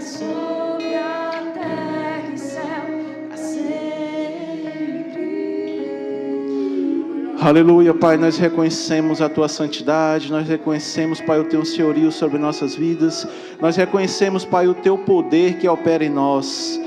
sobre a terra e céu para sempre. Aleluia, Pai, nós reconhecemos a Tua santidade, nós reconhecemos, Pai, o Teu senhorio sobre nossas vidas, nós reconhecemos, Pai, o Teu poder que opera em nós.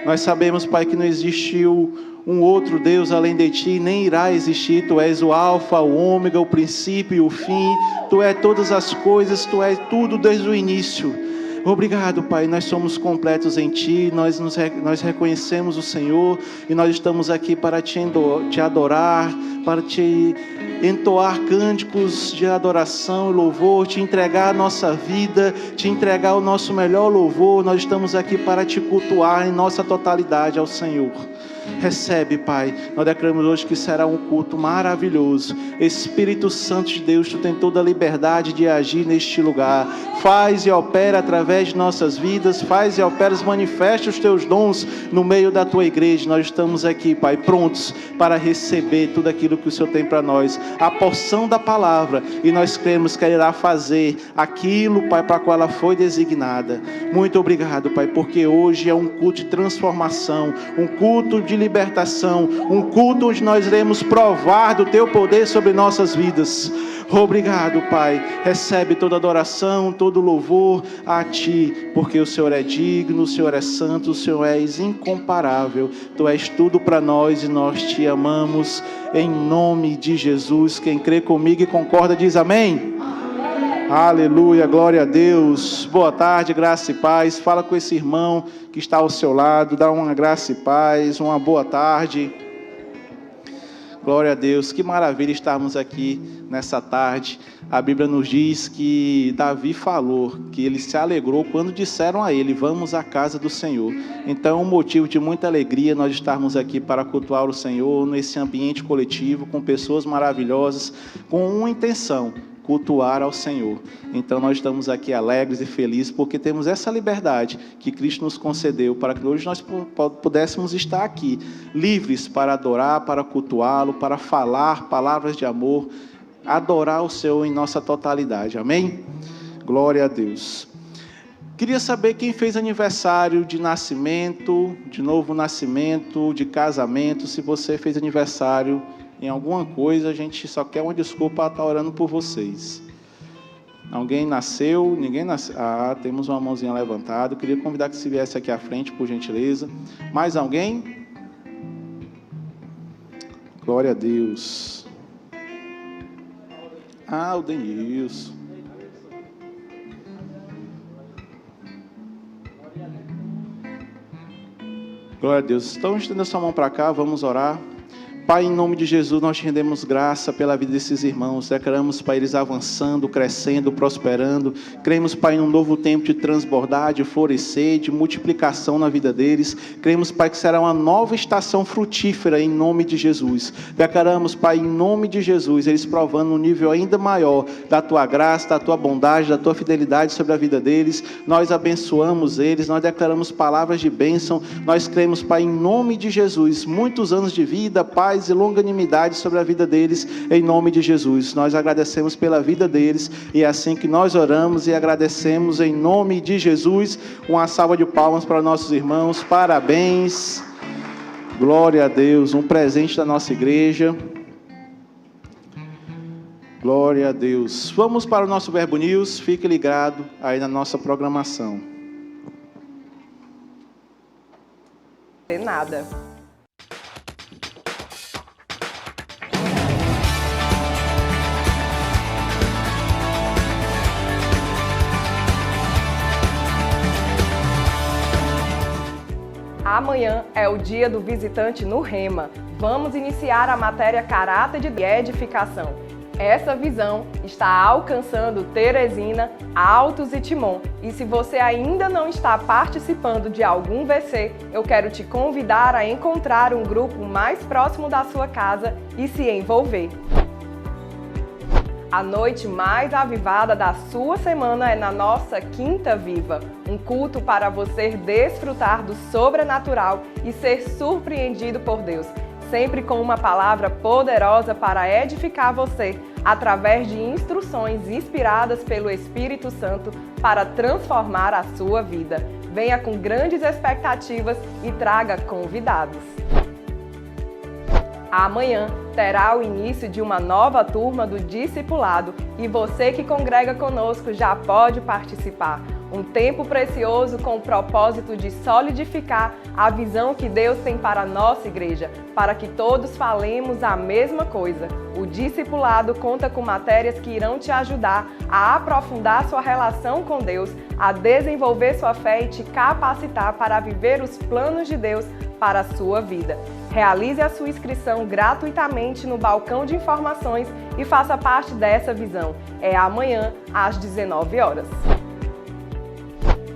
Nós sabemos, Pai, que não existiu um outro Deus além de Ti, nem irá existir. Tu és o alfa, o ômega, o princípio e o fim. Tu és todas as coisas, Tu és tudo desde o início. Obrigado, Pai, nós somos completos em Ti, nós reconhecemos o Senhor e nós estamos aqui para Te adorar, para Te entoar cânticos de adoração e louvor, Te entregar a nossa vida, Te entregar o nosso melhor louvor. Nós estamos aqui para Te cultuar em nossa totalidade ao Senhor. Recebe, Pai, nós declaramos hoje que será um culto maravilhoso. Espírito Santo de Deus, Tu tem toda a liberdade de agir neste lugar. Faz e opera através de nossas vidas, faz e opera, manifesta os Teus dons no meio da Tua igreja. Nós estamos aqui, Pai, prontos para receber tudo aquilo que o Senhor tem para nós, a porção da palavra, e nós cremos que Ele irá fazer aquilo, Pai, para qual ela foi designada. Muito obrigado, Pai, porque hoje é um culto de transformação, um culto de libertação, um culto onde nós iremos provar do Teu poder sobre nossas vidas. Obrigado, Pai. Recebe toda adoração, todo louvor a Ti, porque o Senhor é digno, o Senhor é santo, o Senhor és incomparável. Tu és tudo para nós e nós Te amamos em nome de Jesus. Quem crê comigo e concorda diz amém. Aleluia, glória a Deus. Boa tarde, graça e paz. Fala com esse irmão que está ao seu lado, dá uma graça e paz, uma boa tarde. Glória a Deus, que maravilha estarmos aqui nessa tarde. A Bíblia nos diz que Davi falou, que ele se alegrou quando disseram a ele: vamos à casa do Senhor. Então é um motivo de muita alegria nós estarmos aqui para cultuar o Senhor, nesse ambiente coletivo, com pessoas maravilhosas, com uma intenção: cultuar ao Senhor. Então nós estamos aqui alegres e felizes porque temos essa liberdade que Cristo nos concedeu para que hoje nós pudéssemos estar aqui, livres para adorar, para cultuá-lo, para falar palavras de amor, adorar o Senhor em nossa totalidade. Amém? Glória a Deus. Queria saber quem fez aniversário de nascimento, de novo nascimento, de casamento. Se você fez aniversário em alguma coisa, a gente só quer uma desculpa para estar orando por vocês. Alguém nasceu? Ninguém nasceu? Ah, temos uma mãozinha levantada. Eu queria convidar que se viesse aqui à frente, por gentileza. Mais alguém? Glória a Deus. Ah, o Denilson. Glória a Deus. Então, estenda sua mão para cá, vamos orar. Pai, em nome de Jesus, nós te rendemos graça pela vida desses irmãos. Declaramos, Pai, eles avançando, crescendo, prosperando. Cremos, Pai, num novo tempo de transbordar, de florescer, de multiplicação na vida deles. Cremos, Pai, que será uma nova estação frutífera em nome de Jesus. Declaramos, Pai, em nome de Jesus, eles provando um nível ainda maior da Tua graça, da Tua bondade, da Tua fidelidade sobre a vida deles. Nós abençoamos eles, nós declaramos palavras de bênção. Nós cremos, Pai, em nome de Jesus, muitos anos de vida, paz e longanimidade sobre a vida deles, em nome de Jesus. Nós agradecemos pela vida deles e é assim que nós oramos e agradecemos em nome de Jesus. Uma salva de palmas para nossos irmãos. Parabéns. Glória a Deus. Um presente da nossa igreja. Glória a Deus. Vamos para o nosso Verbo News. Fique ligado aí na nossa programação. Nada. Amanhã é o dia do visitante no Rema. Vamos iniciar a matéria Caráter de Edificação. Essa visão está alcançando Teresina, Altos e Timon. E se você ainda não está participando de algum VC, eu quero te convidar a encontrar um grupo mais próximo da sua casa e se envolver. A noite mais avivada da sua semana é na nossa Quinta Viva, um culto para você desfrutar do sobrenatural e ser surpreendido por Deus, sempre com uma palavra poderosa para edificar você, através de instruções inspiradas pelo Espírito Santo para transformar a sua vida. Venha com grandes expectativas e traga convidados. Amanhã terá o início de uma nova turma do discipulado e você que congrega conosco já pode participar. Um tempo precioso com o propósito de solidificar a visão que Deus tem para a nossa igreja, para que todos falemos a mesma coisa. O discipulado conta com matérias que irão te ajudar a aprofundar sua relação com Deus, a desenvolver sua fé e te capacitar para viver os planos de Deus para a sua vida. Realize a sua inscrição gratuitamente no balcão de informações e faça parte dessa visão. É amanhã, às 19 horas.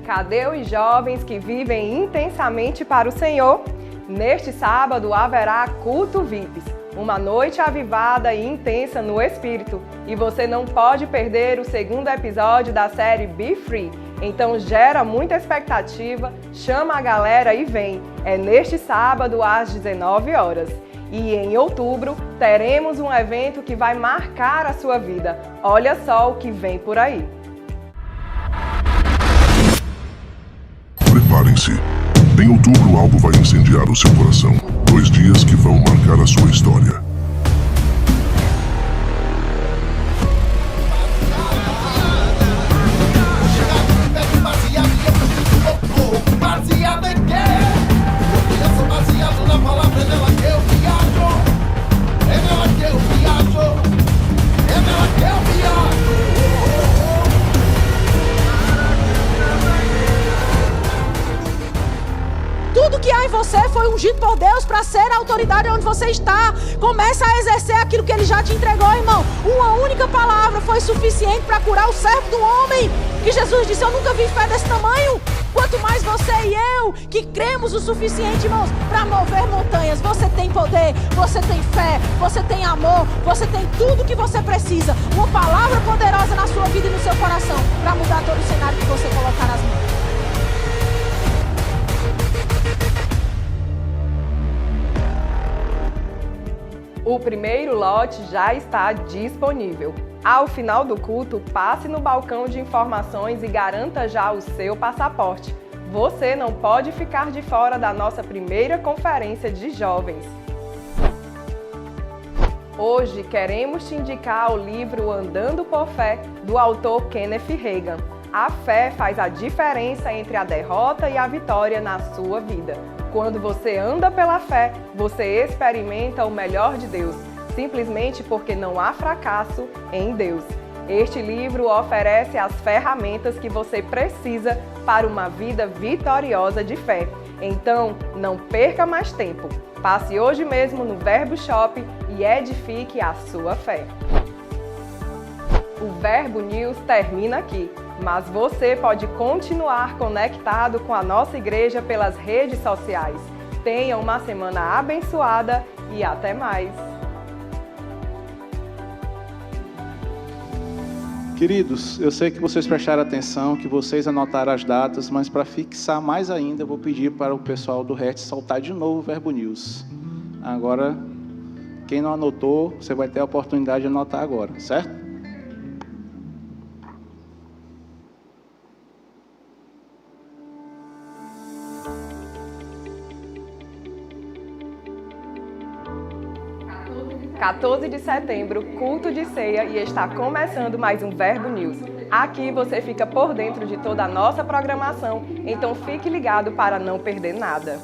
Cadê os jovens que vivem intensamente para o Senhor? Neste sábado haverá culto VIPs, uma noite avivada e intensa no Espírito. E você não pode perder o segundo episódio da série Be Free. Então gera muita expectativa, chama a galera e vem. É neste sábado às 19 horas. E em outubro teremos um evento que vai marcar a sua vida. Olha só o que vem por aí. Preparem-se. Em outubro, algo vai incendiar o seu coração. 2 dias que vão marcar a sua história. Tudo que há em você foi ungido por Deus para ser a autoridade onde você está. Começa a exercer aquilo que Ele já te entregou, irmão. Uma única palavra foi suficiente para curar o servo do homem. Que Jesus disse, eu nunca vi fé desse tamanho. Quanto mais você e eu, que cremos o suficiente, irmãos, para mover montanhas. Você tem poder, você tem fé, você tem amor, você tem tudo que você precisa. Uma palavra poderosa na sua vida e no seu coração para mudar todo o cenário que você colocar nas mãos. O primeiro lote já está disponível. Ao final do culto, passe no balcão de informações e garanta já o seu passaporte. Você não pode ficar de fora da nossa primeira conferência de jovens. Hoje queremos te indicar o livro Andando por Fé, do autor Kenneth Hagin. A fé faz a diferença entre a derrota e a vitória na sua vida. Quando você anda pela fé, você experimenta o melhor de Deus, simplesmente porque não há fracasso em Deus. Este livro oferece as ferramentas que você precisa para uma vida vitoriosa de fé. Então, não perca mais tempo. Passe hoje mesmo no Verbo Shop e edifique a sua fé. O Verbo News termina aqui, mas você pode continuar conectado com a nossa igreja pelas redes sociais. Tenha uma semana abençoada e até mais! Queridos, eu sei que vocês prestaram atenção, que vocês anotaram as datas, mas para fixar mais ainda, eu vou pedir para o pessoal do RET soltar de novo o Verbo News. Agora, quem não anotou, você vai ter a oportunidade de anotar agora, certo? Dia 14 de setembro, culto de ceia e está começando mais um Verbo News. Aqui você fica por dentro de toda a nossa programação, então fique ligado para não perder nada.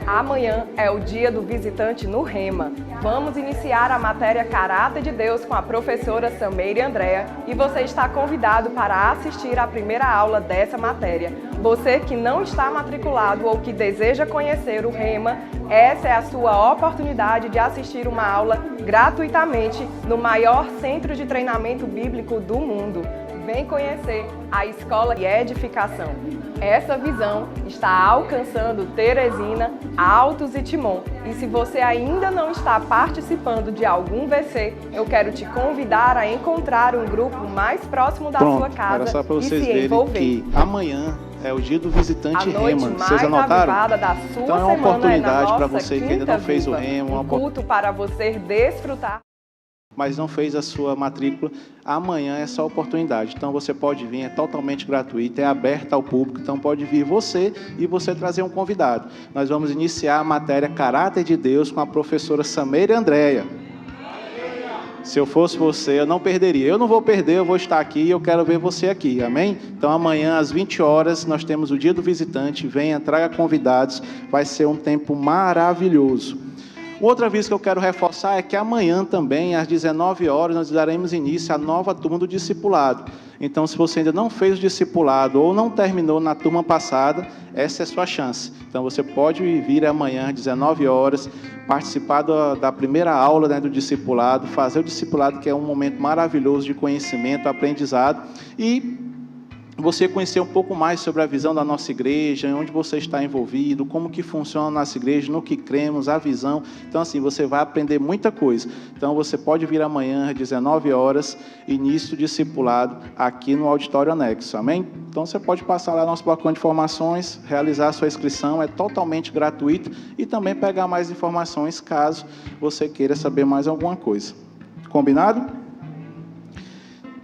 Amanhã é o dia do visitante no Rema. Vamos iniciar a matéria Caráter de Deus com a professora Sameire Andréa e você está convidado para assistir à primeira aula dessa matéria. Você que não está matriculado ou que deseja conhecer o Rema, essa é a sua oportunidade de assistir uma aula gratuitamente no maior centro de treinamento bíblico do mundo. Vem conhecer a Escola de Edificação. Essa visão está alcançando Teresina, Altos e Timon. E se você ainda não está participando de algum VC, eu quero te convidar a encontrar um grupo mais próximo da sua casa era só para e vocês se verem envolver. que amanhã é o dia do visitante A noite Rema. mais Vocês anotaram? avivada da sua Então é uma semana oportunidade na para nossa você que ainda não Quinta fez o Viva, Rema, um culto para você desfrutar. Mas não fez a sua matrícula, amanhã é só oportunidade. Então você pode vir, é totalmente gratuito, é aberto ao público, então pode vir você e você trazer um convidado. Nós vamos iniciar a matéria Caráter de Deus com a professora Sameira Andréia. Se eu fosse você, eu não perderia. Eu não vou perder, eu vou estar aqui e eu quero ver você aqui, amém? Então amanhã às 20 horas nós temos o dia do visitante, venha, traga convidados, vai ser um tempo maravilhoso. Outra vez que eu quero reforçar é que amanhã também, às 19 horas, nós daremos início à nova turma do discipulado. Então, se você ainda não fez o discipulado ou não terminou na turma passada, essa é a sua chance. Então, você pode vir amanhã, às 19 horas, participar da primeira aula, né, do discipulado, fazer o discipulado, que é um momento maravilhoso de conhecimento, aprendizado, e você conhecer um pouco mais sobre a visão da nossa igreja, onde você está envolvido, como que funciona a nossa igreja, no que cremos, a visão. Então, assim, você vai aprender muita coisa. Então, você pode vir amanhã, às 19 horas, início do discipulado, aqui no auditório anexo, amém? Então, você pode passar lá no nosso balcão de informações, realizar a sua inscrição, é totalmente gratuito, e também pegar mais informações, caso você queira saber mais alguma coisa. Combinado?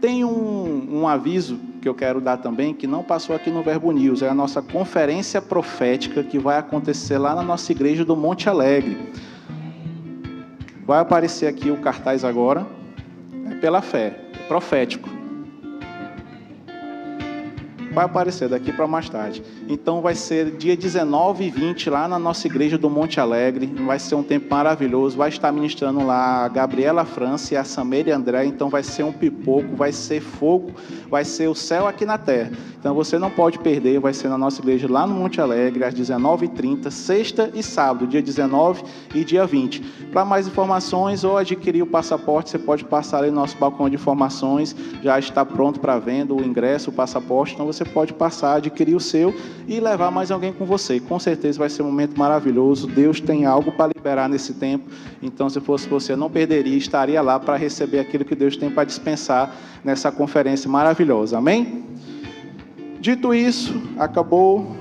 Tem um aviso que eu quero dar também, que não passou aqui no Verbo News, é a nossa conferência profética que vai acontecer lá na nossa igreja do Monte Alegre. Vai aparecer aqui o cartaz agora, é pela fé, é profético. Vai aparecer daqui para mais tarde. Então vai ser dia 19 e 20 lá na nossa igreja do Monte Alegre. Vai ser um tempo maravilhoso. Vai estar ministrando lá a Gabriela França e a Sameira André. Então vai ser um pipoco, vai ser fogo, vai ser o céu aqui na terra. Então você não pode perder. Vai ser na nossa igreja lá no Monte Alegre às 19h30, sexta e sábado, dia 19 e dia 20. Para mais informações ou adquirir o passaporte, você pode passar ali no nosso balcão de informações. Já está pronto para venda o ingresso, o passaporte. Então você pode passar, adquirir o seu e levar mais alguém com você. Com certeza vai ser um momento maravilhoso. Deus tem algo para liberar nesse tempo. Então, se fosse você, não perderia, estaria lá para receber aquilo que Deus tem para dispensar nessa conferência maravilhosa. Amém? Dito isso, acabou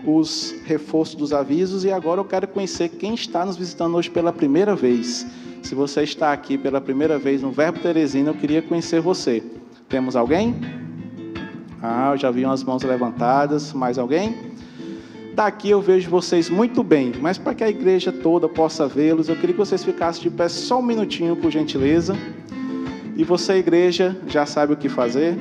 os reforços dos avisos e agora eu quero conhecer quem está nos visitando hoje pela primeira vez. Se você está aqui pela primeira vez no Verbo Teresina, eu queria conhecer você. Temos alguém? Eu já vi umas mãos levantadas. Mais alguém? Daqui eu vejo vocês muito bem, mas para que a igreja toda possa vê-los, eu queria que vocês ficassem de pé só um minutinho, por gentileza. E você, igreja, já sabe o que fazer?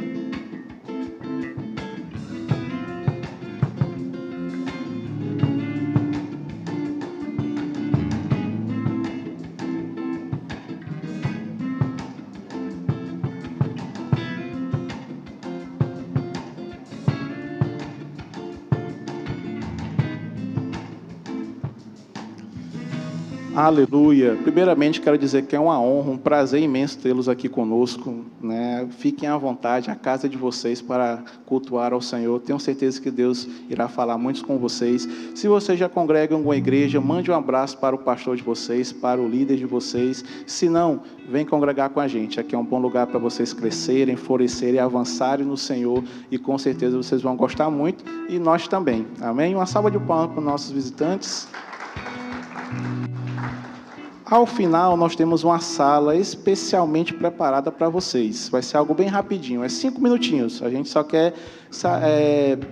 Aleluia. Primeiramente, quero dizer que é uma honra, um prazer imenso tê-los aqui conosco, né? Fiquem à vontade, a casa de vocês para cultuar ao Senhor. Tenho certeza que Deus irá falar muito com vocês. Se você já congrega em alguma igreja, mande um abraço para o pastor de vocês, para o líder de vocês. Se não, vem congregar com a gente. Aqui é um bom lugar para vocês crescerem, florescerem, avançarem no Senhor. E com certeza vocês vão gostar muito e nós também. Amém? Uma salva de palmas para os nossos visitantes. Ao final, nós temos uma sala especialmente preparada para vocês. Vai ser algo bem rapidinho, é 5 minutinhos. A gente só quer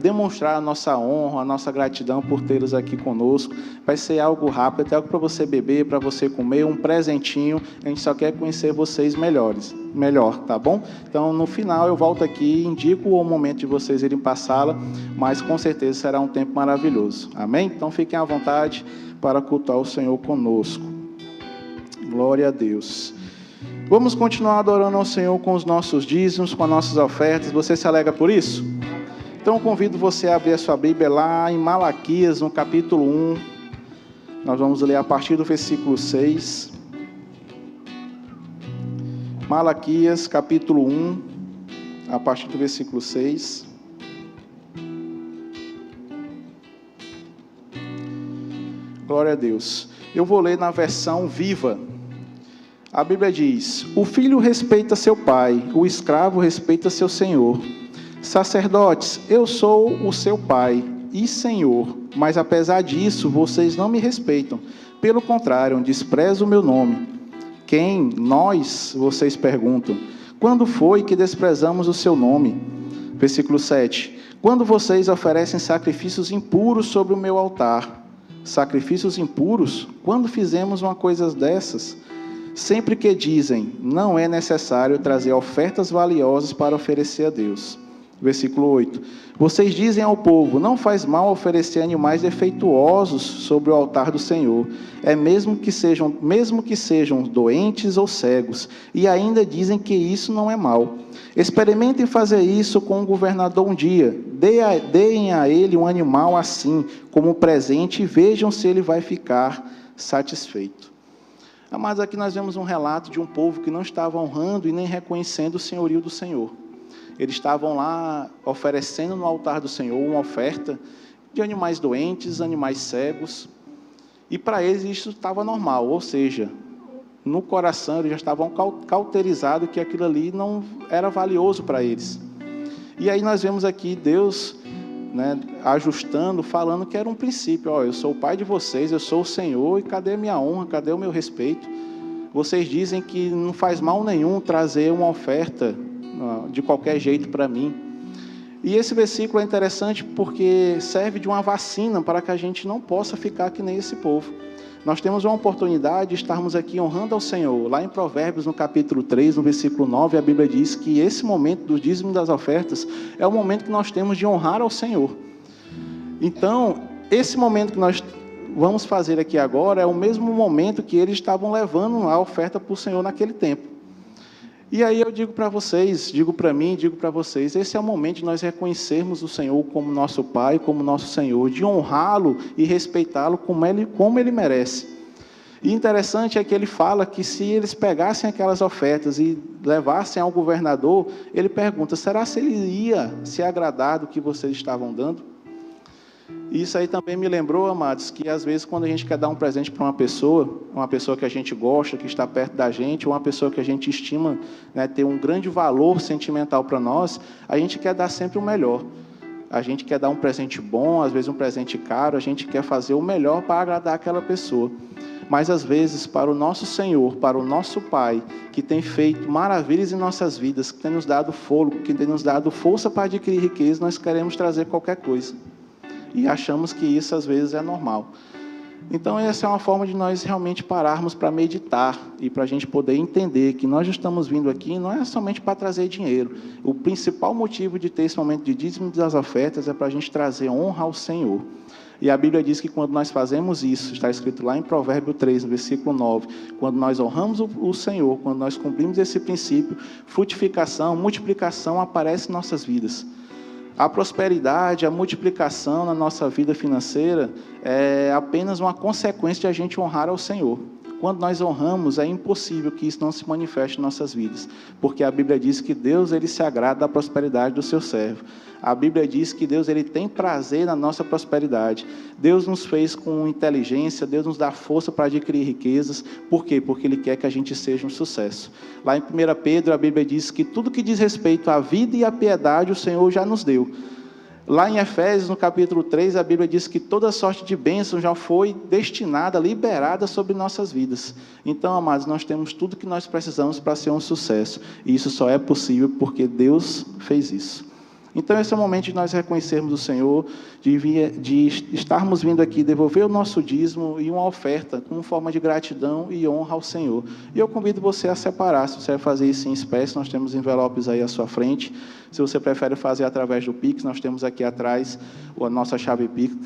demonstrar a nossa honra, a nossa gratidão por tê-los aqui conosco. Vai ser algo rápido, até algo para você beber, para você comer, um presentinho. A gente só quer conhecer vocês melhor, tá bom? Então, no final, eu volto aqui, indico o momento de vocês irem para a sala, mas com certeza será um tempo maravilhoso. Amém? Então, fiquem à vontade para cultuar o Senhor conosco. Glória a Deus. Vamos continuar adorando ao Senhor com os nossos dízimos, com as nossas ofertas. Você se alegra por isso? Então convido você a abrir a sua Bíblia lá em Malaquias, no capítulo 1. Nós vamos ler a partir do versículo 6. Malaquias, capítulo 1, a partir do versículo 6. Glória a Deus. Eu vou ler na versão viva. A Bíblia diz: o filho respeita seu pai, o escravo respeita seu senhor. Sacerdotes, eu sou o seu pai e senhor, mas apesar disso, vocês não me respeitam. Pelo contrário, desprezam o meu nome. Quem? Nós, vocês perguntam. Quando foi que desprezamos o seu nome? Versículo 7. Quando vocês oferecem sacrifícios impuros sobre o meu altar. Sacrifícios impuros? Quando fizemos uma coisa dessas? Sempre que dizem, não é necessário trazer ofertas valiosas para oferecer a Deus. Versículo 8. Vocês dizem ao povo, não faz mal oferecer animais defeituosos sobre o altar do Senhor, mesmo que sejam doentes ou cegos, e ainda dizem que isso não é mal. Experimentem fazer isso com o governador um dia, deem a ele um animal assim, como presente, e vejam se ele vai ficar satisfeito. Amados, aqui nós vemos um relato de um povo que não estava honrando e nem reconhecendo o senhorio do Senhor. Eles estavam lá oferecendo no altar do Senhor uma oferta de animais doentes, animais cegos, e para eles isso estava normal, ou seja, no coração eles já estavam cauterizados que aquilo ali não era valioso para eles. E aí nós vemos aqui Deus, ajustando, falando que era um princípio, eu sou o pai de vocês, eu sou o Senhor, e cadê a minha honra, cadê o meu respeito? Vocês dizem que não faz mal nenhum trazer uma oferta de qualquer jeito para mim. E esse versículo é interessante porque serve de uma vacina para que a gente não possa ficar que nem esse povo. Nós temos uma oportunidade de estarmos aqui honrando ao Senhor. Lá em Provérbios, no capítulo 3, no versículo 9, a Bíblia diz que esse momento do dízimo das ofertas é o momento que nós temos de honrar ao Senhor. Então, esse momento que nós vamos fazer aqui agora é o mesmo momento que eles estavam levando a oferta para o Senhor naquele tempo. E aí eu digo para vocês, digo para mim, digo para vocês, esse é o momento de nós reconhecermos o Senhor como nosso Pai, como nosso Senhor, de honrá-lo e respeitá-lo como ele merece. E interessante é que ele fala que se eles pegassem aquelas ofertas e levassem ao governador, ele pergunta, será se ele ia se agradar do que vocês estavam dando? Isso aí também me lembrou, amados, que às vezes quando a gente quer dar um presente para uma pessoa que a gente gosta, que está perto da gente, ou uma pessoa que a gente estima, ter um grande valor sentimental para nós, a gente quer dar sempre o melhor. A gente quer dar um presente bom, às vezes um presente caro, a gente quer fazer o melhor para agradar aquela pessoa. Mas às vezes para o nosso Senhor, para o nosso Pai, que tem feito maravilhas em nossas vidas, que tem nos dado fôlego, que tem nos dado força para adquirir riqueza, nós queremos trazer qualquer coisa. E achamos que isso às vezes é normal. Então essa é uma forma de nós realmente pararmos para meditar e para a gente poder entender que nós estamos vindo aqui não é somente para trazer dinheiro. O principal motivo de ter esse momento de dízimo das ofertas é para a gente trazer honra ao Senhor. E a Bíblia diz que quando nós fazemos isso, está escrito lá em Provérbio 3, no versículo 9, quando nós honramos o Senhor, quando nós cumprimos esse princípio, frutificação, multiplicação aparece em nossas vidas. A prosperidade, a multiplicação na nossa vida financeira é apenas uma consequência de a gente honrar ao Senhor. Quando nós honramos, é impossível que isso não se manifeste em nossas vidas, porque a Bíblia diz que Deus ele se agrada da prosperidade do seu servo. A Bíblia diz que Deus ele tem prazer na nossa prosperidade. Deus nos fez com inteligência, Deus nos dá força para adquirir riquezas. Por quê? Porque Ele quer que a gente seja um sucesso. Lá em 1 Pedro, a Bíblia diz que tudo que diz respeito à vida e à piedade, o Senhor já nos deu. Lá em Efésios, no capítulo 3, a Bíblia diz que toda sorte de bênção já foi destinada, liberada sobre nossas vidas. Então, amados, nós temos tudo que nós precisamos para ser um sucesso. E isso só é possível porque Deus fez isso. Então, esse é o momento de nós reconhecermos o Senhor, de estarmos vindo aqui, devolver o nosso dízimo e uma oferta como forma de gratidão e honra ao Senhor. E eu convido você a separar, se você vai fazer isso em espécie, nós temos envelopes aí à sua frente. Se você prefere fazer através do Pix, nós temos aqui atrás a nossa chave Pix,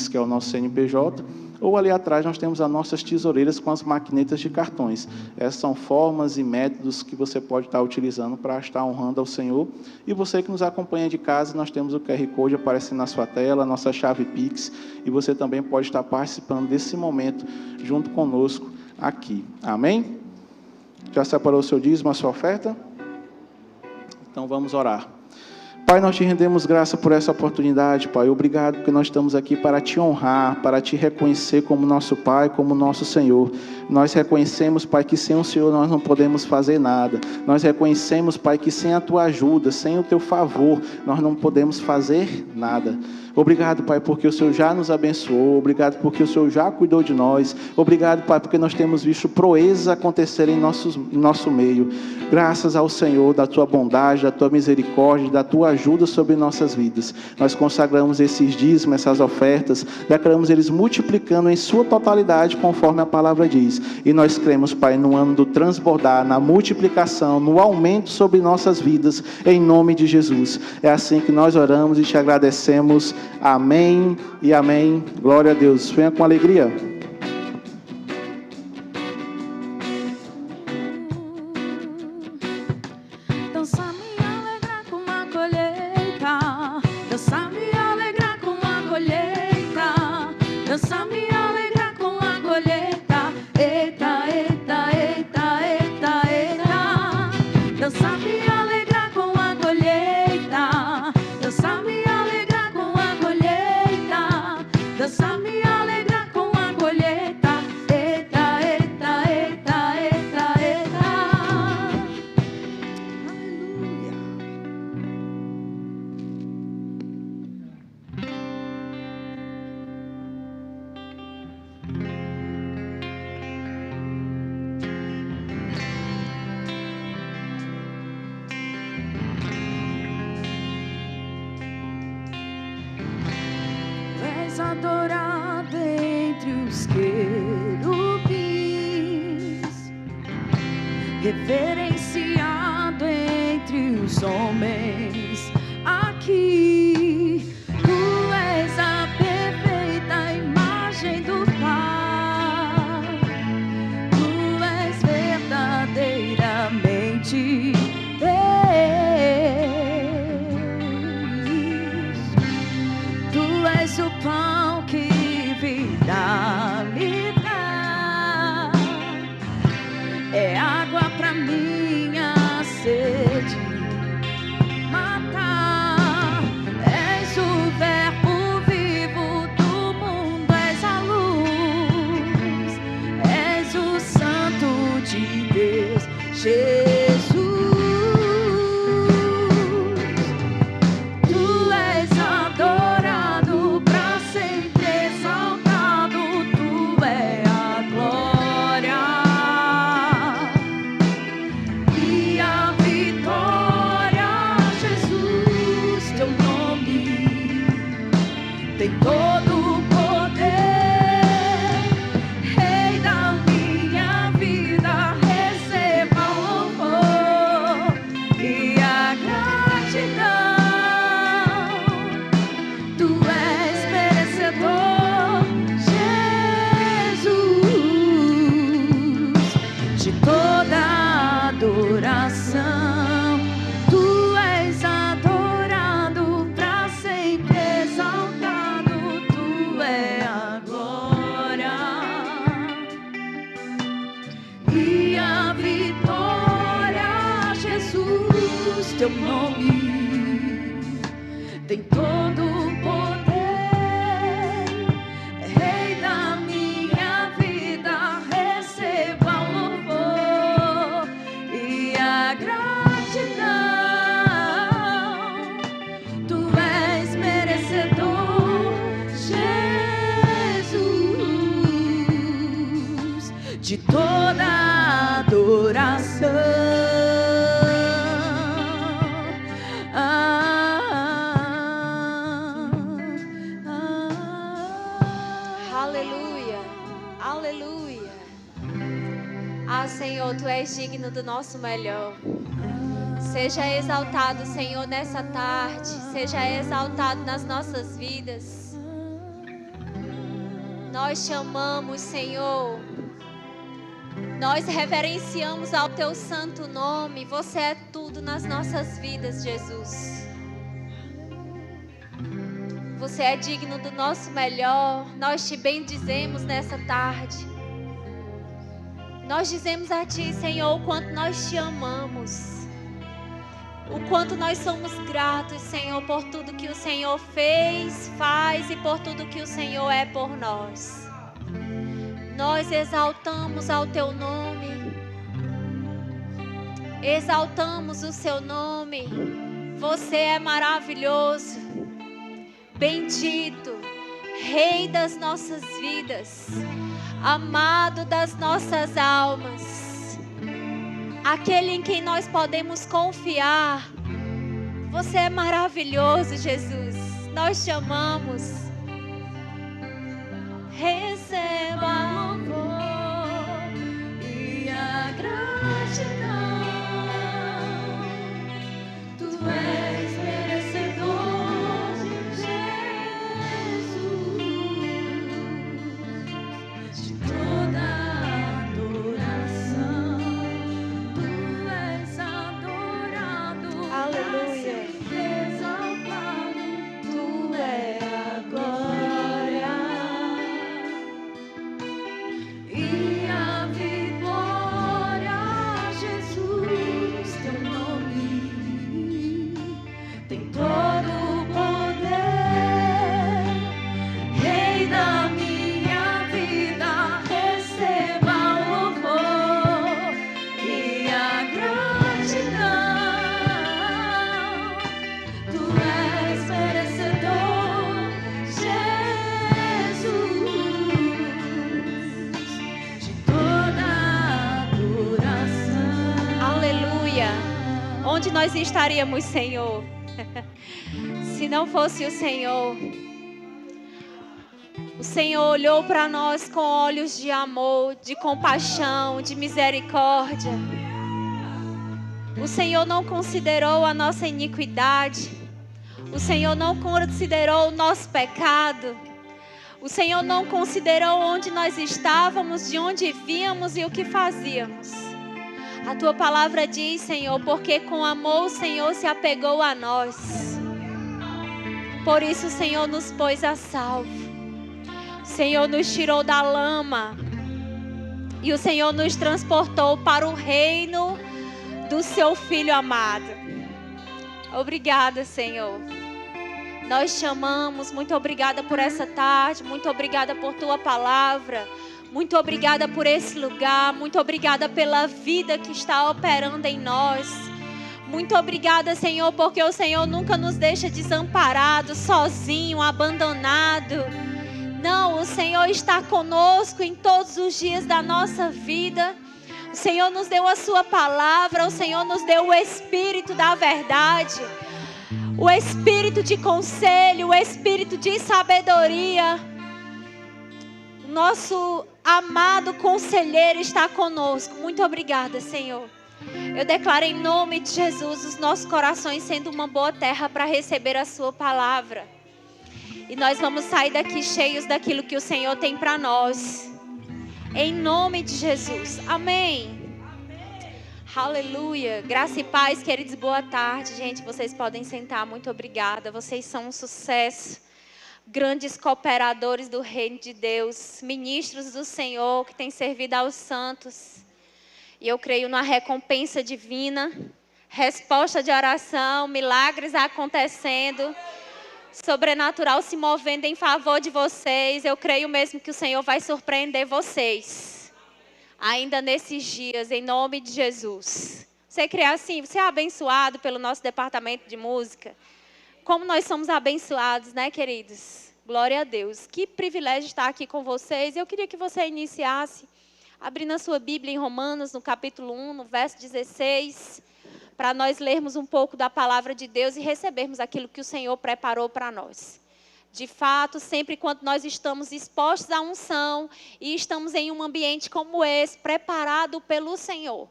que é o nosso CNPJ. Ou ali atrás nós temos as nossas tesoureiras com as maquinetas de cartões. Essas são formas e métodos que você pode estar utilizando para estar honrando ao Senhor. E você que nos acompanha de casa, nós temos o QR Code aparecendo na sua tela, a nossa chave Pix, e você também pode estar participando desse momento junto conosco aqui. Amém? Já separou o seu dízimo, a sua oferta? Então vamos orar. Pai, nós te rendemos graça por essa oportunidade, Pai. Obrigado porque nós estamos aqui para te honrar, para te reconhecer como nosso Pai, como nosso Senhor. Nós reconhecemos, Pai, que sem o Senhor nós não podemos fazer nada. Nós reconhecemos, Pai, que sem a tua ajuda, sem o teu favor, nós não podemos fazer nada. Obrigado, Pai, porque o Senhor já nos abençoou. Obrigado porque o Senhor já cuidou de nós. Obrigado, Pai, porque nós temos visto proezas acontecerem em nosso meio. Graças ao Senhor, da tua bondade, da tua misericórdia, da tua ajuda sobre nossas vidas. Nós consagramos esses dízimos, essas ofertas, declaramos eles multiplicando em sua totalidade, conforme a palavra diz. E nós cremos, Pai, no ano do transbordar, na multiplicação, no aumento sobre nossas vidas, em nome de Jesus. É assim que nós oramos e te agradecemos. Amém e amém. Glória a Deus. Venha com alegria. Dançar me alegrar com a colheita. Dançar me alegrar com a colheita. Dançar me alegrar com a colheita. Eita, eita, eita, eita, eita. Dançar me alegrar com a colheita. Dançar me alegrar com a colheita. Dançar me alegrar com a colheita. Eita, eita, eita, eita, eita. És adorado entre os querubins, reverenciado entre os homens. Aqui tu és a perfeita imagem do Pai. Tu és verdadeiramente Deus. Tu és o pão que vida me dá, é água pra minha sede matar. És o verbo vivo do mundo, és a luz, és o santo de Deus, Jesus. Tu és adorado pra sempre, exaltado, tu é a glória e a vitória. Jesus, teu nome tem todo o poder. Rei da minha vida, receba o louvor e a gratidão. Tu és merecedor, Jesus, de toda adoração. Tu és adorado pra sempre, exaltado, tu é a glória e a vitória. Jesus, teu nome tem todo o poder. Rei da minha vida, receba o louvor e a gratidão. Tu és merecedor, Jesus, de toda adoração. Aleluia, aleluia. Ah, Senhor, Tu és digno do nosso melhor. Seja exaltado, Senhor, nessa tarde. Seja exaltado nas nossas vidas. Nós te amamos, Senhor. Nós reverenciamos ao Teu santo nome. Você é tudo nas nossas vidas, Jesus. Você é digno do nosso melhor. Nós te bendizemos nessa tarde. Nós dizemos a Ti, Senhor, o quanto nós te amamos. o quanto nós somos gratos, Senhor, por tudo que o Senhor fez, faz e por tudo que o Senhor é por nós. Nós exaltamos ao Teu nome, exaltamos o Seu nome. Você é maravilhoso, bendito, Rei das nossas vidas, amado das nossas almas, aquele em quem nós podemos confiar. Você é maravilhoso, Jesus. Nós te amamos. Receba louvor e a gratidão. Tu és merecedor, Jesus, de toda adoração. Tu és adorado. Aleluia. Exaltado, tu é a glória e a vitória, Jesus. Teu nome tem todo o poder, Rei da minha vida. Receba o louvor e a gratidão. Tu és merecedor, Jesus, de toda adoração. Aleluia! Onde nós estaríamos, Senhor, se não fosse o Senhor? O Senhor olhou para nós com olhos de amor, de compaixão, de misericórdia. O Senhor não considerou a nossa iniquidade. O Senhor não considerou o nosso pecado. O Senhor não considerou onde nós estávamos, de onde víamos e o que fazíamos. A Tua palavra diz, Senhor, porque com amor o Senhor se apegou a nós. Por isso o Senhor nos pôs a salvo. O Senhor nos tirou da lama. E o Senhor nos transportou para o reino do Seu Filho amado. Obrigada, Senhor. Nós te amamos. Muito obrigada por essa tarde. Muito obrigada por Tua palavra. Muito obrigada por esse lugar. Muito obrigada pela vida que está operando em nós. Muito obrigada, Senhor, porque o Senhor nunca nos deixa desamparados, sozinho, abandonado. Não, o Senhor está conosco em todos os dias da nossa vida. O Senhor nos deu a Sua palavra. O Senhor nos deu o Espírito da verdade, o Espírito de conselho, o Espírito de sabedoria. Nosso amado conselheiro está conosco. Muito obrigada, Senhor. Eu declaro em nome de Jesus os nossos corações sendo uma boa terra para receber a Sua palavra. E nós vamos sair daqui cheios daquilo que o Senhor tem para nós. Em nome de Jesus. Amém. Aleluia. Graça e paz, queridos. Boa tarde, gente. Vocês podem sentar. Muito obrigada. Vocês são um sucesso. Grandes cooperadores do reino de Deus. Ministros do Senhor que têm servido aos santos. E eu creio na recompensa divina. Resposta de oração. Milagres acontecendo. Sobrenatural se movendo em favor de vocês. Eu creio mesmo que o Senhor vai surpreender vocês. Ainda nesses dias, em nome de Jesus. Você crê assim? Você é abençoado pelo nosso departamento de música. Como nós somos abençoados, né, queridos? Glória a Deus. Que privilégio estar aqui com vocês. Eu queria que você iniciasse abrindo a sua Bíblia em Romanos, no capítulo 1, no verso 16, para nós lermos um pouco da palavra de Deus e recebermos aquilo que o Senhor preparou para nós. De fato, sempre quando nós estamos expostos à unção e estamos em um ambiente como esse, preparado pelo Senhor,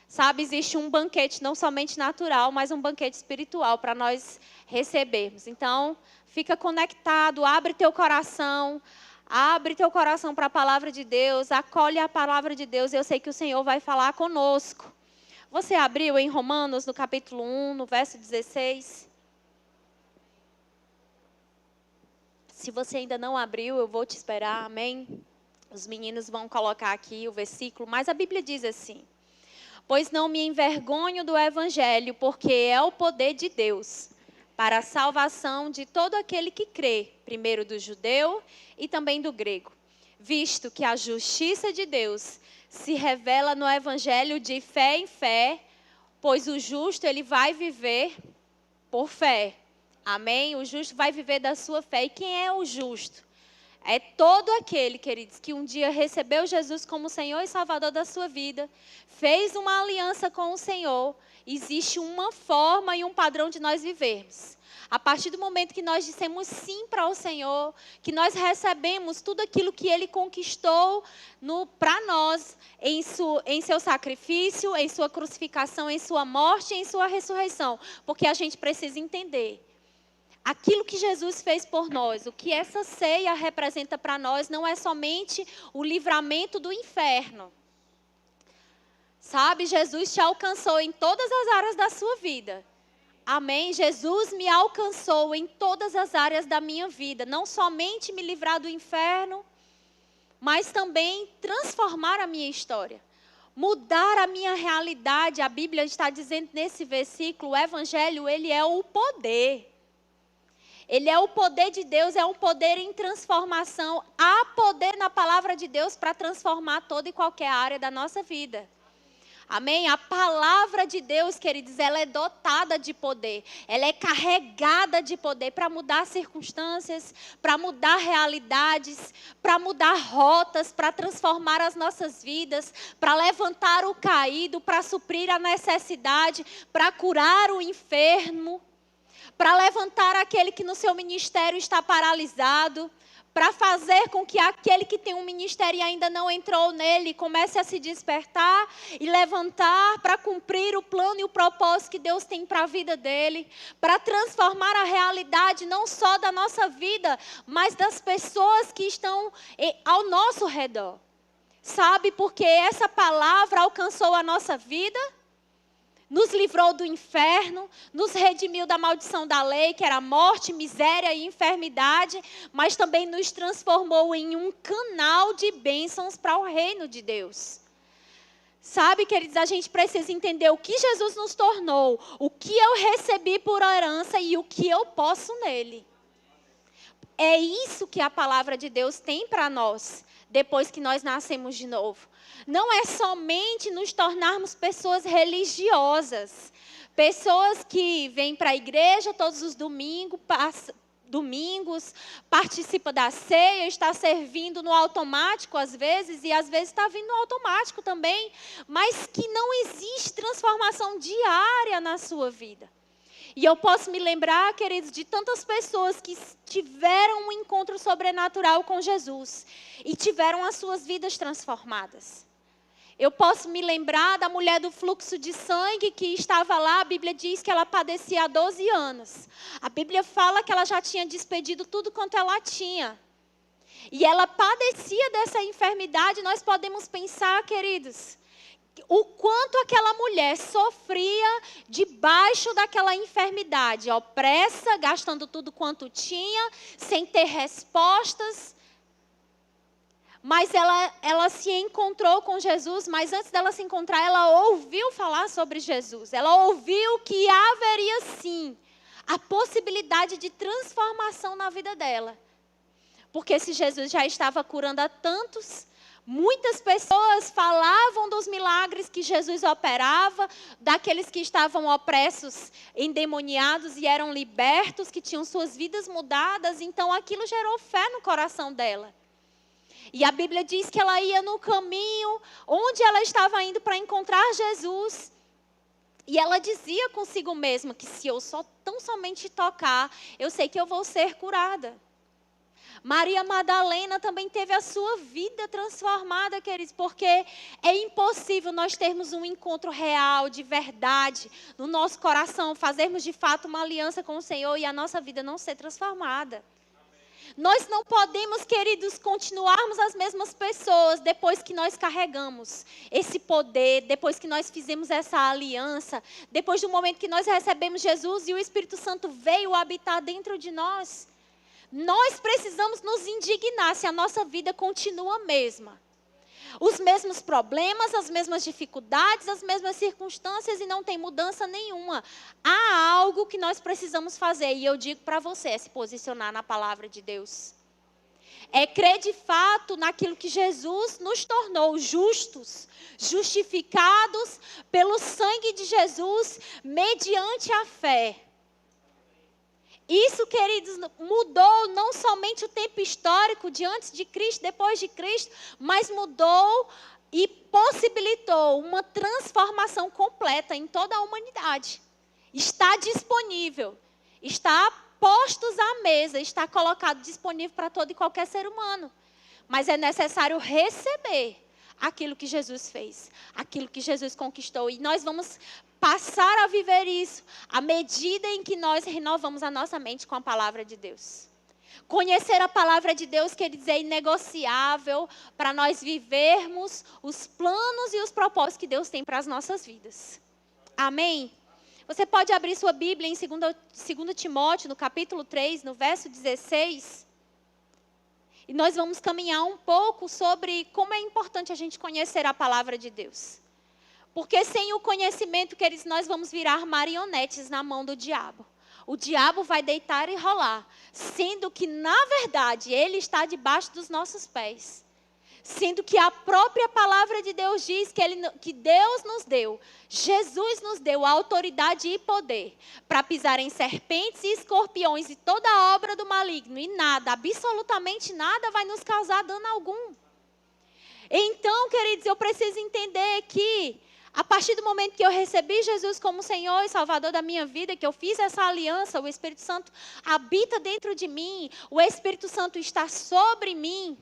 sabe, existe um banquete não somente natural, mas um banquete espiritual para nós recebermos. Então, fica conectado, abre teu coração para a palavra de Deus, acolhe a palavra de Deus. Eu sei que o Senhor vai falar conosco. Você abriu em Romanos, no capítulo 1, no verso 16? Se você ainda não abriu, eu vou te esperar, amém? Os meninos vão colocar aqui o versículo, mas a Bíblia diz assim: pois não me envergonho do evangelho, porque é o poder de Deus para a salvação de todo aquele que crê, primeiro do judeu e também do grego, visto que a justiça de Deus se revela no evangelho de fé em fé, pois o justo ele vai viver por fé. Amém? O justo vai viver da sua fé. E quem é o justo? É todo aquele, queridos, que um dia recebeu Jesus como Senhor e Salvador da sua vida, fez uma aliança com o Senhor. Existe uma forma e um padrão de nós vivermos. A partir do momento que nós dissemos sim para o Senhor, que nós recebemos tudo aquilo que Ele conquistou para nós, em seu sacrifício, em sua crucificação, em sua morte e em sua ressurreição. Porque a gente precisa entender. Aquilo que Jesus fez por nós, o que essa ceia representa para nós, não é somente o livramento do inferno. Sabe, Jesus te alcançou em todas as áreas da sua vida. Amém? Jesus me alcançou em todas as áreas da minha vida. Não somente me livrar do inferno, mas também transformar a minha história. Mudar a minha realidade. A Bíblia está dizendo nesse versículo, o Evangelho, ele é o poder. Ele é o poder de Deus, é um poder em transformação. Há poder na palavra de Deus para transformar toda e qualquer área da nossa vida. Amém? A palavra de Deus, queridos, ela é dotada de poder. Ela é carregada de poder para mudar circunstâncias, para mudar realidades, para mudar rotas, para transformar as nossas vidas, para levantar o caído, para suprir a necessidade, para curar o enfermo, para levantar aquele que no seu ministério está paralisado, para fazer com que aquele que tem um ministério e ainda não entrou nele comece a se despertar e levantar para cumprir o plano e o propósito que Deus tem para a vida dele, para transformar a realidade não só da nossa vida, mas das pessoas que estão ao nosso redor. Sabe, porque essa palavra alcançou a nossa vida, nos livrou do inferno, nos redimiu da maldição da lei, que era morte, miséria e enfermidade, mas também nos transformou em um canal de bênçãos para o reino de Deus. Sabe, queridos, a gente precisa entender o que Jesus nos tornou, o que eu recebi por herança e o que eu posso nele. É isso que a palavra de Deus tem para nós, depois que nós nascemos de novo. Não é somente nos tornarmos pessoas religiosas, pessoas que vêm para a igreja todos os domingos, participa da ceia, está servindo no automático às vezes, e às vezes está vindo no automático também, mas que não existe transformação diária na sua vida. E eu posso me lembrar, queridos, de tantas pessoas que tiveram um encontro sobrenatural com Jesus e tiveram as suas vidas transformadas. Eu posso me lembrar da mulher do fluxo de sangue que estava lá. A Bíblia diz que ela padecia há 12 anos. A Bíblia fala que ela já tinha despedido tudo quanto ela tinha. E ela padecia dessa enfermidade. Nós podemos pensar, queridos, o quanto aquela mulher sofria debaixo daquela enfermidade, opressa, gastando tudo quanto tinha, sem ter respostas. Mas ela se encontrou com Jesus, mas antes dela se encontrar, ela ouviu falar sobre Jesus. Ela ouviu que haveria sim a possibilidade de transformação na vida dela. Porque se Jesus já estava curando a tantos, muitas pessoas falavam dos milagres que Jesus operava, daqueles que estavam opressos, endemoniados e eram libertos, que tinham suas vidas mudadas. Então aquilo gerou fé no coração dela. E a Bíblia diz que ela ia no caminho onde ela estava indo para encontrar Jesus. E ela dizia consigo mesma que se eu só tão somente tocar, eu sei que eu vou ser curada. Maria Madalena também teve a sua vida transformada, queridos, porque é impossível nós termos um encontro real, de verdade, no nosso coração, fazermos de fato uma aliança com o Senhor e a nossa vida não ser transformada. Nós não podemos, queridos, continuarmos as mesmas pessoas depois que nós carregamos esse poder, depois que nós fizemos essa aliança, depois do momento que nós recebemos Jesus e o Espírito Santo veio habitar dentro de nós. Nós precisamos nos indignar se a nossa vida continua a mesma. Os mesmos problemas, as mesmas dificuldades, as mesmas circunstâncias e não tem mudança nenhuma. Há algo que nós precisamos fazer e eu digo para você, é se posicionar na palavra de Deus. É crer de fato naquilo que Jesus nos tornou justos, justificados pelo sangue de Jesus, mediante a fé. Isso, queridos, mudou não somente o tempo histórico de antes de Cristo, depois de Cristo, mas mudou e possibilitou uma transformação completa em toda a humanidade. Está disponível, está postos à mesa, está colocado disponível para todo e qualquer ser humano. Mas é necessário receber aquilo que Jesus fez, aquilo que Jesus conquistou. E nós vamos passar a viver isso à medida em que nós renovamos a nossa mente com a palavra de Deus. Conhecer a palavra de Deus quer dizer inegociável para nós vivermos os planos e os propósitos que Deus tem para as nossas vidas. Amém? Você pode abrir sua Bíblia em 2 Timóteo, no capítulo 3, no verso 16. E nós vamos caminhar um pouco sobre como é importante a gente conhecer a palavra de Deus. Porque sem o conhecimento, queridos, nós vamos virar marionetes na mão do diabo. O diabo vai deitar e rolar, sendo que, na verdade, ele está debaixo dos nossos pés. Sendo que a própria palavra de Deus diz que Deus nos deu, Jesus nos deu autoridade e poder para pisar em serpentes e escorpiões e toda a obra do maligno. E nada, absolutamente nada vai nos causar dano algum. Então, queridos, eu preciso entender que a partir do momento que eu recebi Jesus como Senhor e Salvador da minha vida, que eu fiz essa aliança, o Espírito Santo habita dentro de mim, o Espírito Santo está sobre mim.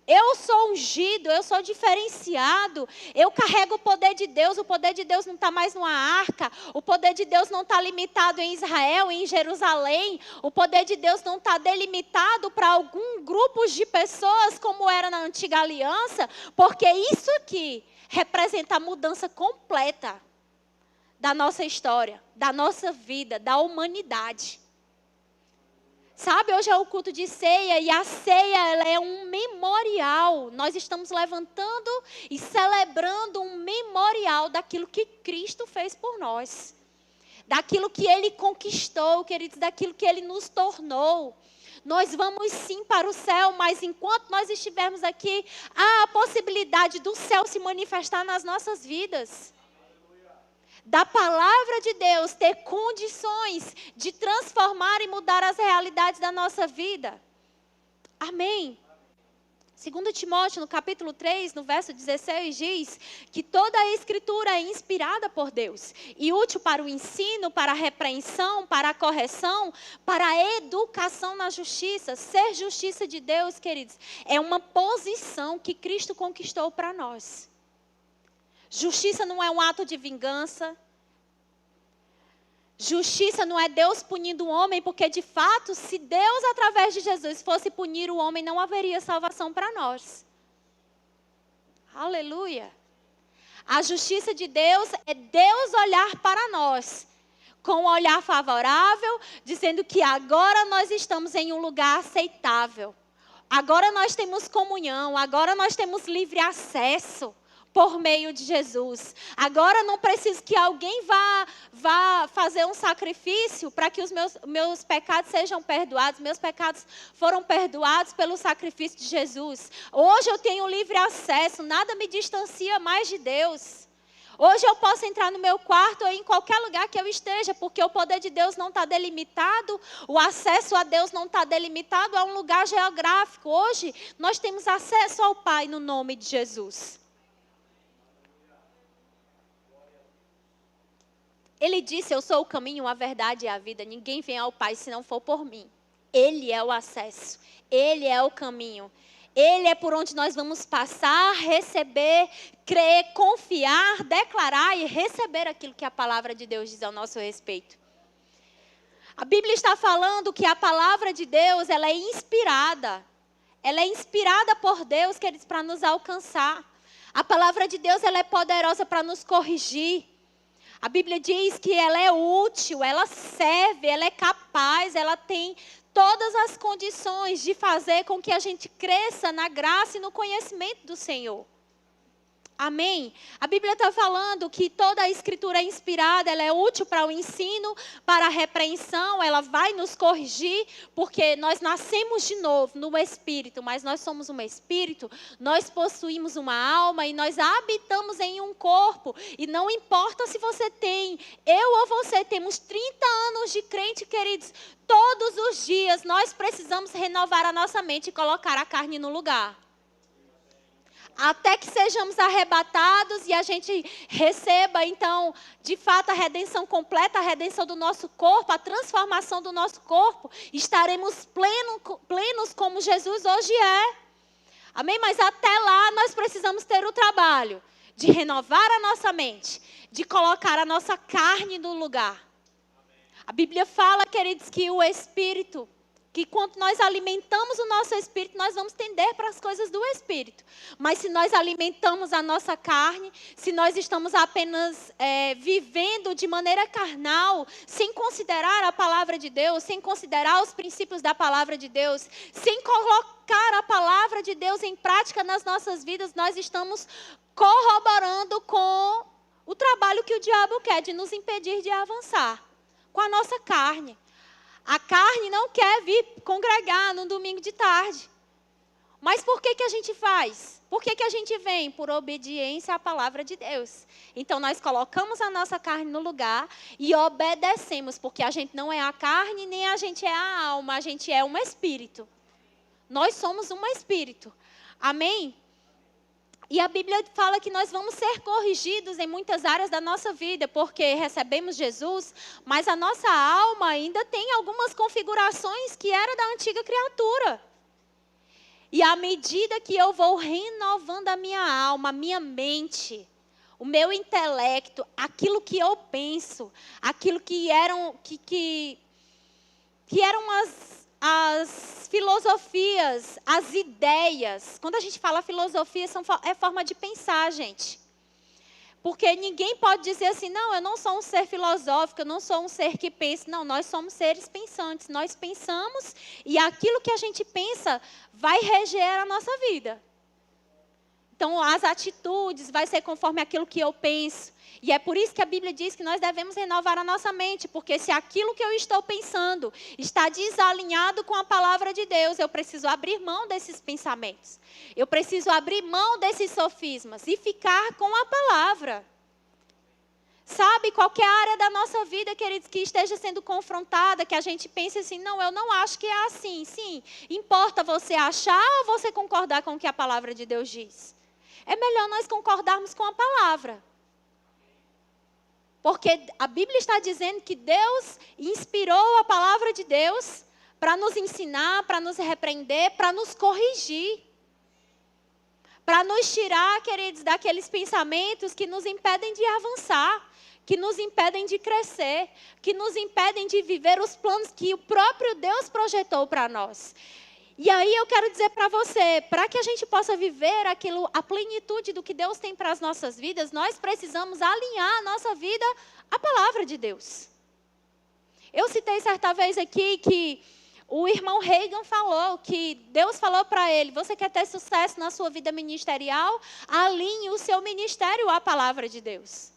Eu sou ungido, eu sou diferenciado, eu carrego o poder de Deus não está mais numa arca, o poder de Deus não está limitado em Israel, em Jerusalém, o poder de Deus não está delimitado para algum grupo de pessoas como era na antiga aliança, porque isso aqui representa a mudança completa da nossa história, da nossa vida, da humanidade. Sabe, hoje é o culto de ceia e a ceia ela é um memorial. Nós estamos levantando e celebrando um memorial daquilo que Cristo fez por nós. Daquilo que Ele conquistou, queridos, daquilo que Ele nos tornou. Nós vamos sim para o céu, mas enquanto nós estivermos aqui, há a possibilidade do céu se manifestar nas nossas vidas. Da palavra de Deus ter condições de transformar e mudar as realidades da nossa vida. Amém. 2 Timóteo, no capítulo 3, no verso 16, diz que toda a Escritura é inspirada por Deus e útil para o ensino, para a repreensão, para a correção, para a educação na justiça. Ser justiça de Deus, queridos, é uma posição que Cristo conquistou para nós. Justiça não é um ato de vingança. Justiça não é Deus punindo o homem, porque de fato, se Deus através de Jesus fosse punir o homem, não haveria salvação para nós. Aleluia. A justiça de Deus é Deus olhar para nós com um olhar favorável, dizendo que agora nós estamos em um lugar aceitável. Agora nós temos comunhão, agora nós temos livre acesso por meio de Jesus. Agora não preciso que alguém vá fazer um sacrifício para que os meus pecados sejam perdoados. Meus pecados foram perdoados pelo sacrifício de Jesus. Hoje eu tenho livre acesso, nada me distancia mais de Deus. Hoje eu posso entrar no meu quarto ou em qualquer lugar que eu esteja, porque o poder de Deus não está delimitado, o acesso a Deus não está delimitado a um lugar geográfico. Hoje nós temos acesso ao Pai no nome de Jesus. Ele disse, eu sou o caminho, a verdade e a vida. Ninguém vem ao Pai se não for por mim. Ele é o acesso. Ele é o caminho. Ele é por onde nós vamos passar, receber, crer, confiar, declarar e receber aquilo que a palavra de Deus diz ao nosso respeito. A Bíblia está falando que a palavra de Deus, ela é inspirada. Ela é inspirada por Deus, queridos, para nos alcançar. A palavra de Deus, ela é poderosa para nos corrigir. A Bíblia diz que ela é útil, ela serve, ela é capaz, ela tem todas as condições de fazer com que a gente cresça na graça e no conhecimento do Senhor. Amém? A Bíblia está falando que toda a Escritura é inspirada, ela é útil para o ensino, para a repreensão, ela vai nos corrigir, porque nós nascemos de novo no Espírito, mas nós somos um Espírito, nós possuímos uma alma e nós habitamos em um corpo. E não importa se você tem, eu ou você temos 30 anos de crente, queridos, todos os dias nós precisamos renovar a nossa mente e colocar a carne no lugar. Até que sejamos arrebatados e a gente receba, então, de fato, a redenção completa, a redenção do nosso corpo, a transformação do nosso corpo, estaremos plenos como Jesus hoje é. Amém? Mas até lá nós precisamos ter o trabalho de renovar a nossa mente, de colocar a nossa carne no lugar. A Bíblia fala, queridos, que o Espírito, que quando nós alimentamos o nosso espírito, nós vamos tender para as coisas do espírito. Mas se nós alimentamos a nossa carne, se nós estamos apenas vivendo de maneira carnal, sem considerar a palavra de Deus, sem considerar os princípios da palavra de Deus, sem colocar a palavra de Deus em prática nas nossas vidas, nós estamos corroborando com o trabalho que o diabo quer de nos impedir de avançar com a nossa carne. A carne não quer vir congregar no domingo de tarde. Mas por que a gente faz? Por que a gente vem? Por obediência à palavra de Deus. Então nós colocamos a nossa carne no lugar e obedecemos, porque a gente não é a carne, nem a gente é a alma, a gente é um espírito. Nós somos um espírito. Amém? E a Bíblia fala que nós vamos ser corrigidos em muitas áreas da nossa vida, porque recebemos Jesus, mas a nossa alma ainda tem algumas configurações que era da antiga criatura. E à medida que eu vou renovando a minha alma, a minha mente, o meu intelecto, aquilo que eu penso, aquilo que eram as filosofias, as ideias. Quando a gente fala filosofia, é forma de pensar, gente. Porque ninguém pode dizer assim, não, eu não sou um ser filosófico, eu não sou um ser que pensa. Não, nós somos seres pensantes. Nós pensamos e aquilo que a gente pensa vai reger a nossa vida. Então, as atitudes vai ser conforme aquilo que eu penso. E é por isso que a Bíblia diz que nós devemos renovar a nossa mente, porque se aquilo que eu estou pensando está desalinhado com a palavra de Deus, eu preciso abrir mão desses pensamentos. Eu preciso abrir mão desses sofismas e ficar com a palavra. Sabe, qualquer área da nossa vida, queridos, que esteja sendo confrontada, que a gente pense assim, não, eu não acho que é assim. Sim, importa você achar ou você concordar com o que a palavra de Deus diz? É melhor nós concordarmos com a palavra. Porque a Bíblia está dizendo que Deus inspirou a palavra de Deus para nos ensinar, para nos repreender, para nos corrigir. Para nos tirar, queridos, daqueles pensamentos que nos impedem de avançar, que nos impedem de crescer, que nos impedem de viver os planos que o próprio Deus projetou para nós. E aí eu quero dizer para você, para que a gente possa viver a plenitude do que Deus tem para as nossas vidas, nós precisamos alinhar a nossa vida à palavra de Deus. Eu citei certa vez aqui que o irmão Reagan falou, que Deus falou para ele, você quer ter sucesso na sua vida ministerial? Alinhe o seu ministério à palavra de Deus.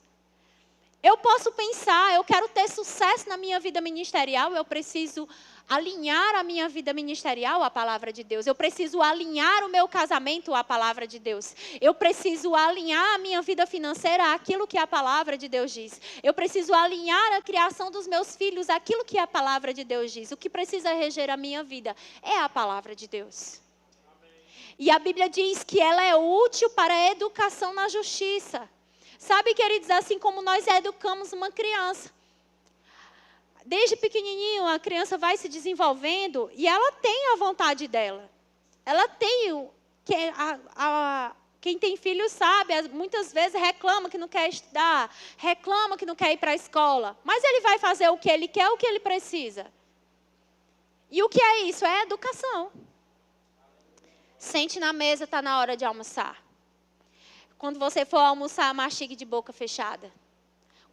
Eu posso pensar, eu quero ter sucesso na minha vida ministerial, eu preciso alinhar a minha vida ministerial à palavra de Deus. Eu preciso alinhar o meu casamento à palavra de Deus. Eu preciso alinhar a minha vida financeira àquilo que a palavra de Deus diz. Eu preciso alinhar a criação dos meus filhos àquilo que a palavra de Deus diz. O que precisa reger a minha vida é a palavra de Deus. E a Bíblia diz que ela é útil para a educação na justiça. Sabe, queridos, assim como nós educamos uma criança. Desde pequenininho, a criança vai se desenvolvendo e ela tem a vontade dela. Ela tem, quem tem filho sabe, muitas vezes reclama que não quer estudar, reclama que não quer ir para a escola. Mas ele vai fazer o que ele quer, o que ele precisa. E o que é isso? É educação. Sente na mesa, está na hora de almoçar. Quando você for almoçar, mastigue de boca fechada.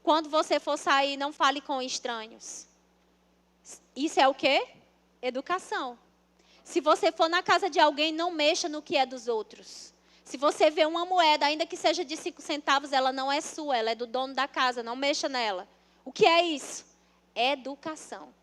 Quando você for sair, não fale com estranhos. Isso é o quê? Educação. Se você for na casa de alguém, não mexa no que é dos outros. Se você vê uma moeda, ainda que seja de 5 centavos, ela não é sua, ela é do dono da casa, não mexa nela. O que é isso? Educação.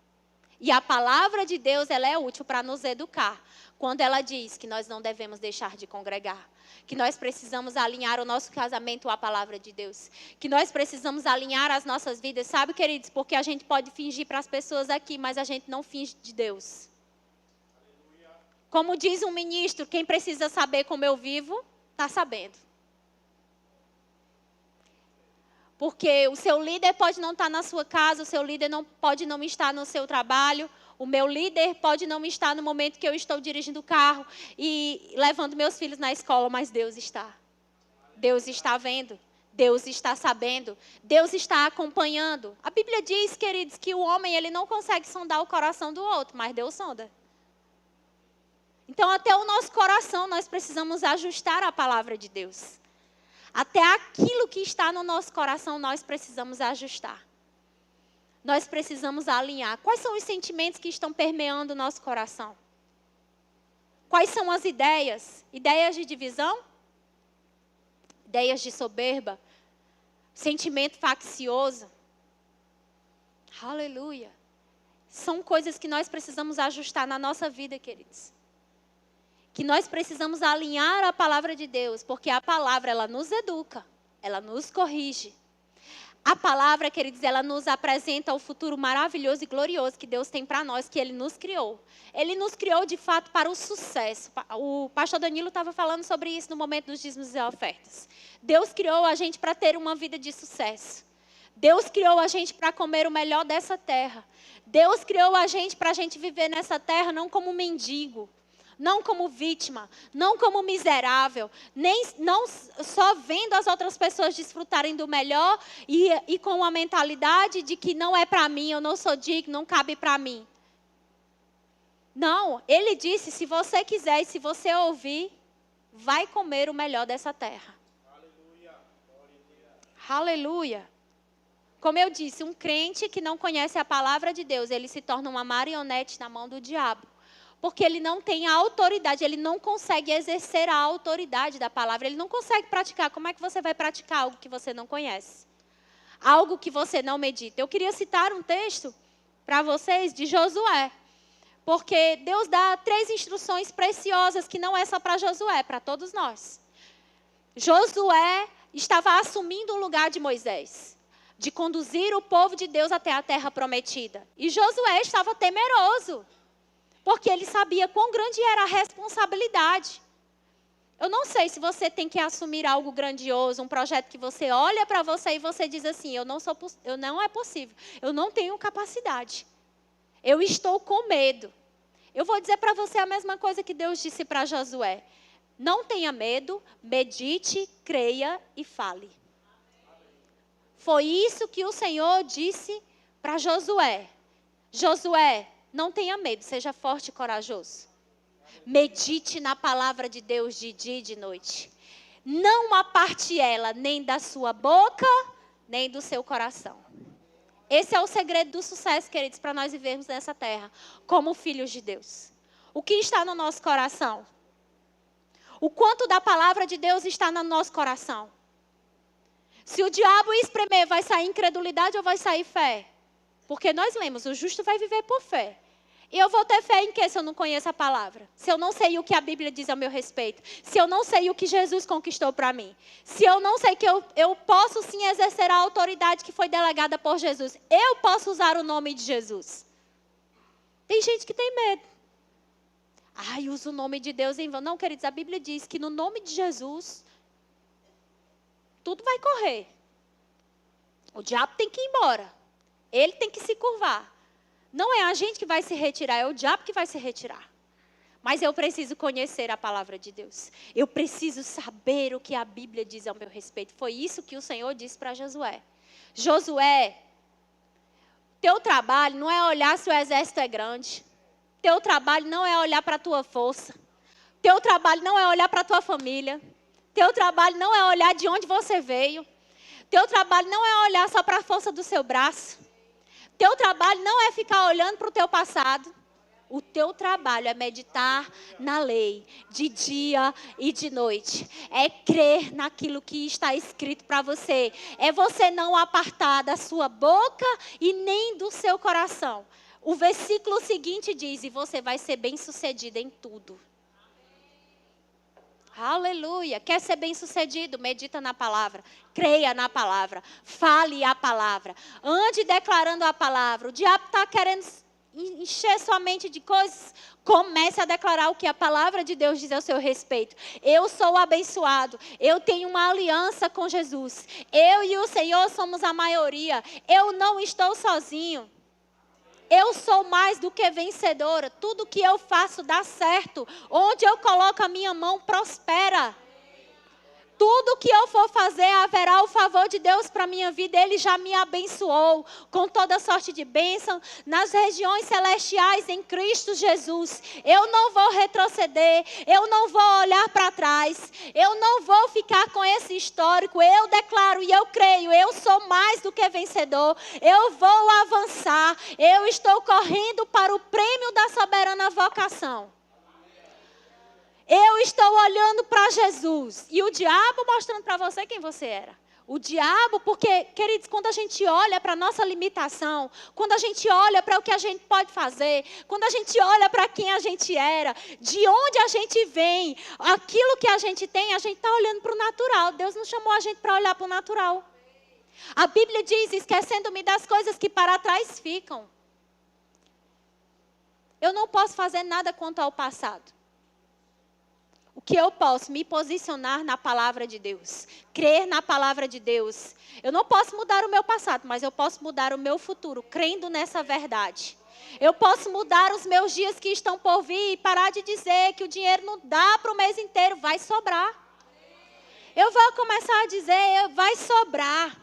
E a palavra de Deus, ela é útil para nos educar. Quando ela diz que nós não devemos deixar de congregar, que nós precisamos alinhar o nosso casamento à palavra de Deus, que nós precisamos alinhar as nossas vidas, sabe, queridos? Porque a gente pode fingir para as pessoas aqui, mas a gente não finge de Deus. Como diz um ministro, quem precisa saber como eu vivo, está sabendo. Porque o seu líder pode não estar na sua casa, o seu líder pode não estar no seu trabalho, o meu líder pode não estar no momento que eu estou dirigindo o carro e levando meus filhos na escola, mas Deus está. Deus está vendo, Deus está sabendo, Deus está acompanhando. A Bíblia diz, queridos, que o homem ele não consegue sondar o coração do outro, mas Deus sonda. Então, até o nosso coração nós precisamos ajustar a palavra de Deus. Até aquilo que está no nosso coração, nós precisamos ajustar. Nós precisamos alinhar. Quais são os sentimentos que estão permeando o nosso coração? Quais são as ideias? Ideias de divisão? Ideias de soberba? Sentimento faccioso? Aleluia. São coisas que nós precisamos ajustar na nossa vida, queridos. Que nós precisamos alinhar a palavra de Deus, porque a palavra, ela nos educa, ela nos corrige. A palavra, queridos, ela nos apresenta o futuro maravilhoso e glorioso que Deus tem para nós, que Ele nos criou. Ele nos criou, de fato, para o sucesso. O pastor Danilo estava falando sobre isso no momento dos dízimos e ofertas. Deus criou a gente para ter uma vida de sucesso. Deus criou a gente para comer o melhor dessa terra. Deus criou a gente para a gente viver nessa terra não como mendigo, não como vítima, não como miserável, não só vendo as outras pessoas desfrutarem do melhor e com a mentalidade de que não é para mim, eu não sou digno, não cabe para mim. Não, ele disse, se você quiser e se você ouvir, vai comer o melhor dessa terra. Aleluia. Aleluia. Como eu disse, um crente que não conhece a palavra de Deus, ele se torna uma marionete na mão do diabo. Porque ele não tem a autoridade, ele não consegue exercer a autoridade da palavra, ele não consegue praticar. Como é que você vai praticar algo que você não conhece? Algo que você não medita. Eu queria citar um texto para vocês de Josué. Porque Deus dá 3 instruções preciosas que não é só para Josué, para todos nós. Josué estava assumindo o lugar de Moisés, de conduzir o povo de Deus até a terra prometida. E Josué estava temeroso, porque ele sabia quão grande era a responsabilidade. Eu não sei se você tem que assumir algo grandioso, um projeto que você olha para você e você diz assim, não é possível, eu não tenho capacidade, eu estou com medo. Eu vou dizer para você a mesma coisa que Deus disse para Josué. Não tenha medo, medite, creia e fale. Foi isso que o Senhor disse para Josué. Josué, não tenha medo, seja forte e corajoso. Medite na palavra de Deus de dia e de noite. Não aparte ela nem da sua boca, nem do seu coração. Esse é o segredo do sucesso, queridos, para nós vivermos nessa terra, como filhos de Deus. O que está no nosso coração? O quanto da palavra de Deus está no nosso coração? Se o diabo espremer, vai sair incredulidade ou vai sair fé? Porque nós lemos, o justo vai viver por fé. E eu vou ter fé em quê se eu não conheço a palavra? Se eu não sei o que a Bíblia diz ao meu respeito? Se eu não sei o que Jesus conquistou para mim? Se eu não sei que eu posso sim exercer a autoridade que foi delegada por Jesus? Eu posso usar o nome de Jesus? Tem gente que tem medo. Ai, usa o nome de Deus em vão. Não, queridos, a Bíblia diz que no nome de Jesus, tudo vai correr. O diabo tem que ir embora. Ele tem que se curvar. Não é a gente que vai se retirar, é o diabo que vai se retirar. Mas eu preciso conhecer a palavra de Deus. Eu preciso saber o que a Bíblia diz ao meu respeito. Foi isso que o Senhor disse para Josué. Josué, teu trabalho não é olhar se o exército é grande. Teu trabalho não é olhar para a tua força. Teu trabalho não é olhar para a tua família. Teu trabalho não é olhar de onde você veio. Teu trabalho não é olhar só para a força do seu braço. Teu trabalho não é ficar olhando para o teu passado. O teu trabalho é meditar na lei, de dia e de noite. É crer naquilo que está escrito para você. É você não apartar da sua boca e nem do seu coração. O versículo seguinte diz: e você vai ser bem-sucedido em tudo. Aleluia. Quer ser bem-sucedido? Medita na palavra. Creia na palavra. Fale a palavra. Ande declarando a palavra. O diabo está querendo encher sua mente de coisas. Comece a declarar o que a palavra de Deus diz ao seu respeito. Eu sou abençoado. Eu tenho uma aliança com Jesus. Eu e o Senhor somos a maioria. Eu não estou sozinho. Eu sou mais do que vencedora. Tudo que eu faço dá certo. Onde eu coloco a minha mão, prospera. Tudo que eu for fazer, haverá o favor de Deus para a minha vida. Ele já me abençoou com toda sorte de bênção nas regiões celestiais em Cristo Jesus. Eu não vou retroceder, eu não vou olhar para trás, eu não vou ficar com esse histórico. Eu declaro e eu creio, eu sou mais do que vencedor. Eu vou avançar, eu estou correndo para o prêmio da soberana vocação. Eu estou olhando para Jesus e o diabo mostrando para você quem você era. O diabo, porque, queridos, quando a gente olha para a nossa limitação, quando a gente olha para o que a gente pode fazer, quando a gente olha para quem a gente era, de onde a gente vem, aquilo que a gente tem, a gente está olhando para o natural. Deus não chamou a gente para olhar para o natural. A Bíblia diz, esquecendo-me das coisas que para trás ficam. Eu não posso fazer nada quanto ao passado. O que eu posso? Me posicionar na palavra de Deus. Crer na palavra de Deus. Eu não posso mudar o meu passado, mas eu posso mudar o meu futuro, crendo nessa verdade. Eu posso mudar os meus dias que estão por vir e parar de dizer que o dinheiro não dá para o mês inteiro, vai sobrar. Eu vou começar a dizer, vai sobrar.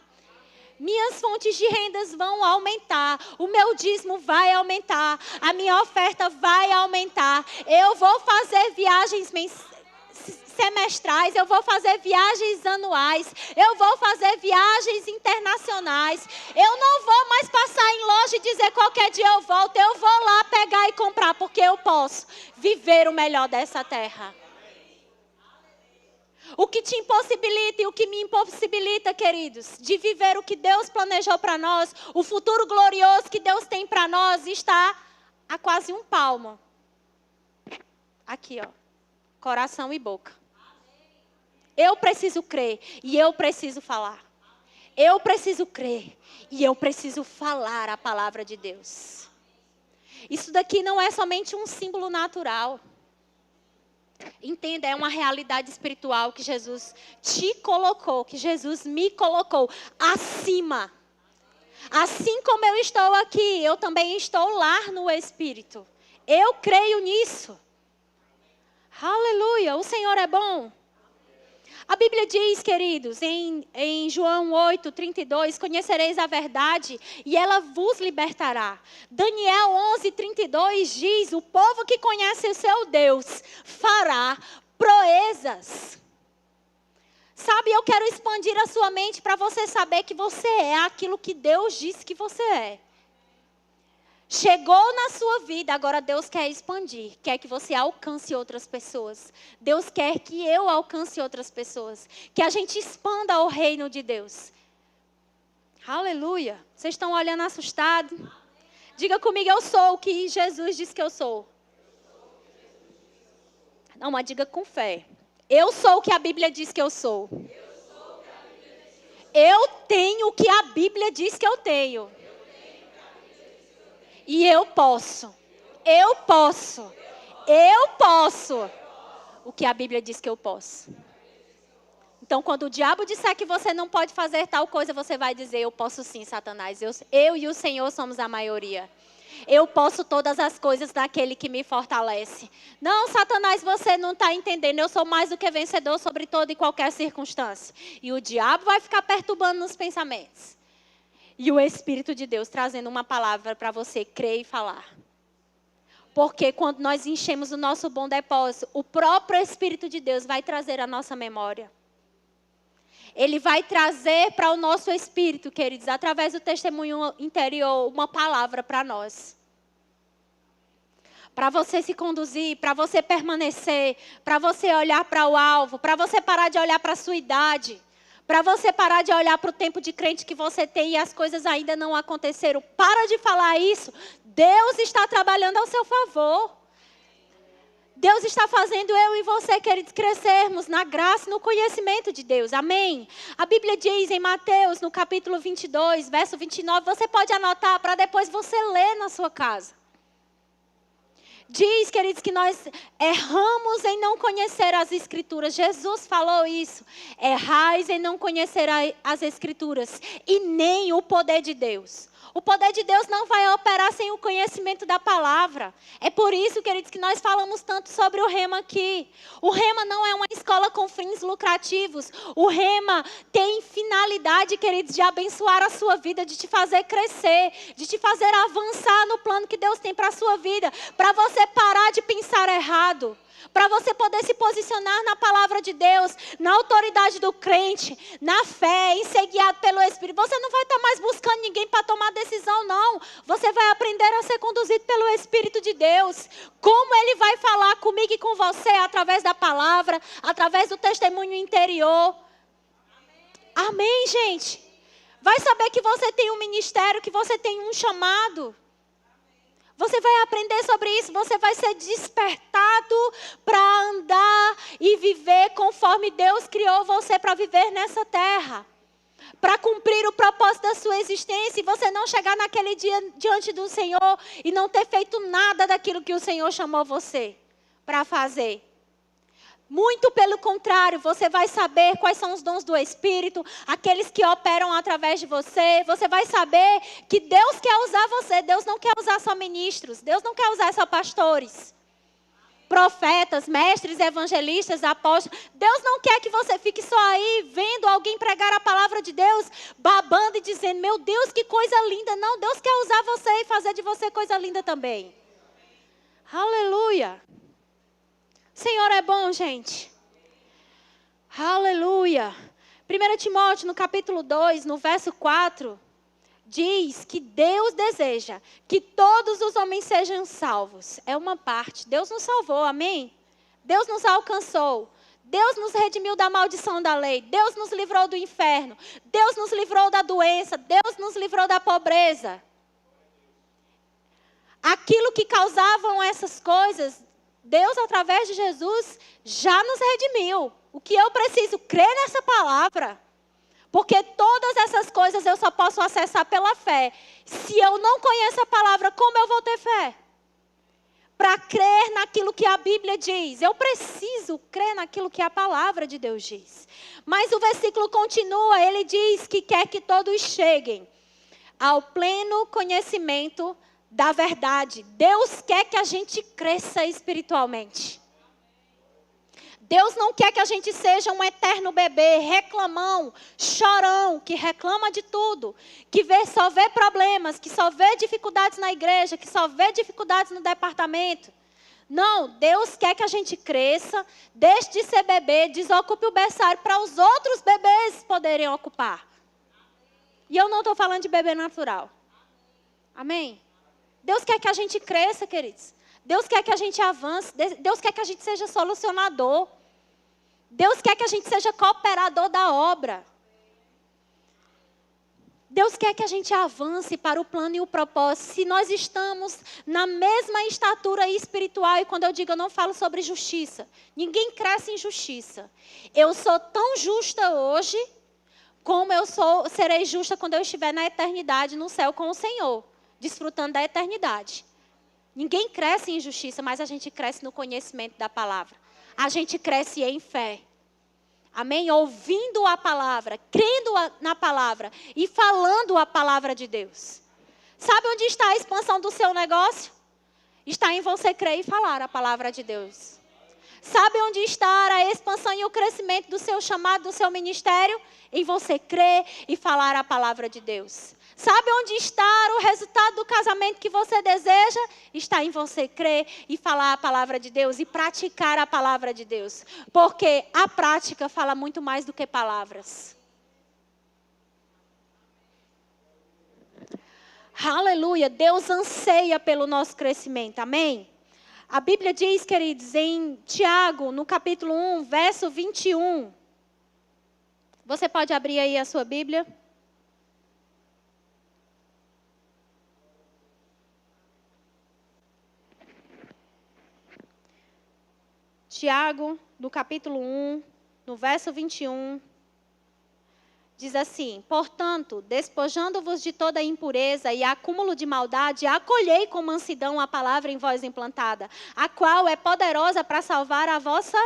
Minhas fontes de rendas vão aumentar, o meu dízimo vai aumentar, a minha oferta vai aumentar. Eu vou fazer viagens semestrais, eu vou fazer viagens anuais, eu vou fazer viagens internacionais. Eu não vou mais passar em loja e dizer qualquer dia eu volto. Eu vou lá pegar e comprar, porque eu posso viver o melhor dessa terra. O que te impossibilita e o que me impossibilita, queridos, de viver o que Deus planejou para nós, o futuro glorioso que Deus tem para nós, está a quase um palmo. Aqui, ó, coração e boca. Eu preciso crer e eu preciso falar. Eu preciso crer e eu preciso falar a palavra de Deus. Isso daqui não é somente um símbolo natural. Entenda, é uma realidade espiritual que Jesus te colocou, que Jesus me colocou acima. Assim como eu estou aqui, eu também estou lá no Espírito. Eu creio nisso. Aleluia, o Senhor é bom. A Bíblia diz, queridos, em João 8:32, conhecereis a verdade e ela vos libertará. Daniel 11:32 diz, o povo que conhece o seu Deus fará proezas. Sabe, eu quero expandir a sua mente para você saber que você é aquilo que Deus disse que você é. Chegou na sua vida, agora Deus quer expandir, quer que você alcance outras pessoas. Deus quer que eu alcance outras pessoas, que a gente expanda o reino de Deus. Aleluia. Vocês estão olhando assustados? Diga comigo, eu sou o que Jesus disse que eu sou. Não, mas diga com fé. Eu sou o que a Bíblia diz que eu sou. Eu tenho o que a Bíblia diz que eu tenho. E eu posso o que a Bíblia diz que eu posso. Então, quando o diabo disser que você não pode fazer tal coisa, você vai dizer, eu posso sim, Satanás. Eu e o Senhor somos a maioria. Eu posso todas as coisas daquele que me fortalece. Não, Satanás, você não está entendendo. Eu sou mais do que vencedor sobre toda e qualquer circunstância. E o diabo vai ficar perturbando nos pensamentos. E o Espírito de Deus trazendo uma palavra para você crer e falar. Porque quando nós enchemos o nosso bom depósito, o próprio Espírito de Deus vai trazer a nossa memória. Ele vai trazer para o nosso espírito, queridos, através do testemunho interior, uma palavra para nós. para você se conduzir, para você permanecer, para você olhar para o alvo, para você parar de olhar para a sua idade, para você parar de olhar para o tempo de crente que você tem e as coisas ainda não aconteceram. Para de falar isso. Deus está trabalhando ao seu favor. Deus está fazendo eu e você, queridos, crescermos na graça e no conhecimento de Deus. Amém? A Bíblia diz em Mateus, no capítulo 22, verso 29, você pode anotar para depois você ler na sua casa. Diz, queridos, que nós erramos em não conhecer as Escrituras. Jesus falou isso. Errais em não conhecer as Escrituras e nem o poder de Deus. O poder de Deus não vai operar sem o conhecimento da palavra. É por isso, queridos, que nós falamos tanto sobre o Rema aqui. O Rema não é uma escola com fins lucrativos. O Rema tem finalidade, queridos, de abençoar a sua vida, de te fazer crescer, de te fazer avançar no plano que Deus tem para a sua vida. Para você parar de pensar errado. Para você poder se posicionar na palavra de Deus, na autoridade do crente, na fé, em ser guiado pelo Espírito. Você não vai estar mais buscando ninguém para tomar decisão, não. Você vai aprender a ser conduzido pelo Espírito de Deus. Como Ele vai falar comigo e com você através da palavra, através do testemunho interior. Amém, gente? Vai saber que você tem um ministério, que você tem um chamado. Você vai aprender sobre isso, você vai ser despertado para andar e viver conforme Deus criou você para viver nessa terra. Para cumprir o propósito da sua existência e você não chegar naquele dia diante do Senhor e não ter feito nada daquilo que o Senhor chamou você para fazer. Muito pelo contrário, você vai saber quais são os dons do Espírito, aqueles que operam através de você. Você vai saber que Deus quer usar você. Deus não quer usar só ministros. Deus não quer usar só pastores, profetas, mestres, evangelistas, apóstolos. Deus não quer que você fique só aí vendo alguém pregar a palavra de Deus, babando e dizendo, meu Deus, que coisa linda. Não, Deus quer usar você e fazer de você coisa linda também. Aleluia. Senhor é bom, gente. Aleluia. 1 Timóteo, no capítulo 2, no verso 4, diz que Deus deseja que todos os homens sejam salvos. É uma parte. Deus nos salvou, amém? Deus nos alcançou. Deus nos redimiu da maldição da lei. Deus nos livrou do inferno. Deus nos livrou da doença. Deus nos livrou da pobreza. Aquilo que causavam essas coisas, Deus, através de Jesus, já nos redimiu. O que eu preciso crer nessa palavra. Porque todas essas coisas eu só posso acessar pela fé. Se eu não conheço a palavra, como eu vou ter fé? Para crer naquilo que a Bíblia diz. Eu preciso crer naquilo que a palavra de Deus diz. Mas o versículo continua, ele diz que quer que todos cheguem ao pleno conhecimento da verdade. Deus quer que a gente cresça espiritualmente. Deus não quer que a gente seja um eterno bebê, reclamão, chorão, que reclama de tudo, que só vê problemas, que só vê dificuldades na igreja, que só vê dificuldades no departamento. Não, Deus quer que a gente cresça, deixe de ser bebê, desocupe o berçário para os outros bebês poderem ocupar. E eu não estou falando de bebê natural. Amém? Deus quer que a gente cresça, queridos. Deus quer que a gente avance. Deus quer que a gente seja solucionador. Deus quer que a gente seja cooperador da obra. Deus quer que a gente avance para o plano e o propósito. Se nós estamos na mesma estatura espiritual, e quando eu digo, eu não falo sobre justiça. Ninguém cresce em justiça. Eu sou tão justa hoje, como serei justa quando eu estiver na eternidade, no céu com o Senhor, desfrutando da eternidade. Ninguém cresce em justiça, mas a gente cresce no conhecimento da palavra. A gente cresce em fé. Amém? Ouvindo a palavra, crendo na palavra e falando a palavra de Deus. Sabe onde está a expansão do seu negócio? Está em você crer e falar a palavra de Deus. Sabe onde está a expansão e o crescimento do seu chamado, do seu ministério? Em você crer e falar a palavra de Deus. Sabe onde está o resultado do casamento que você deseja? Está em você crer e falar a palavra de Deus e praticar a palavra de Deus. Porque a prática fala muito mais do que palavras. Aleluia. Deus anseia pelo nosso crescimento. Amém? A Bíblia diz, queridos, em Tiago, no capítulo 1, verso 21. Você pode abrir aí a sua Bíblia? Tiago, no capítulo 1, no verso 21, diz assim: portanto, despojando-vos de toda impureza e acúmulo de maldade, acolhei com mansidão a palavra em vós implantada, a qual é poderosa para salvar a vossa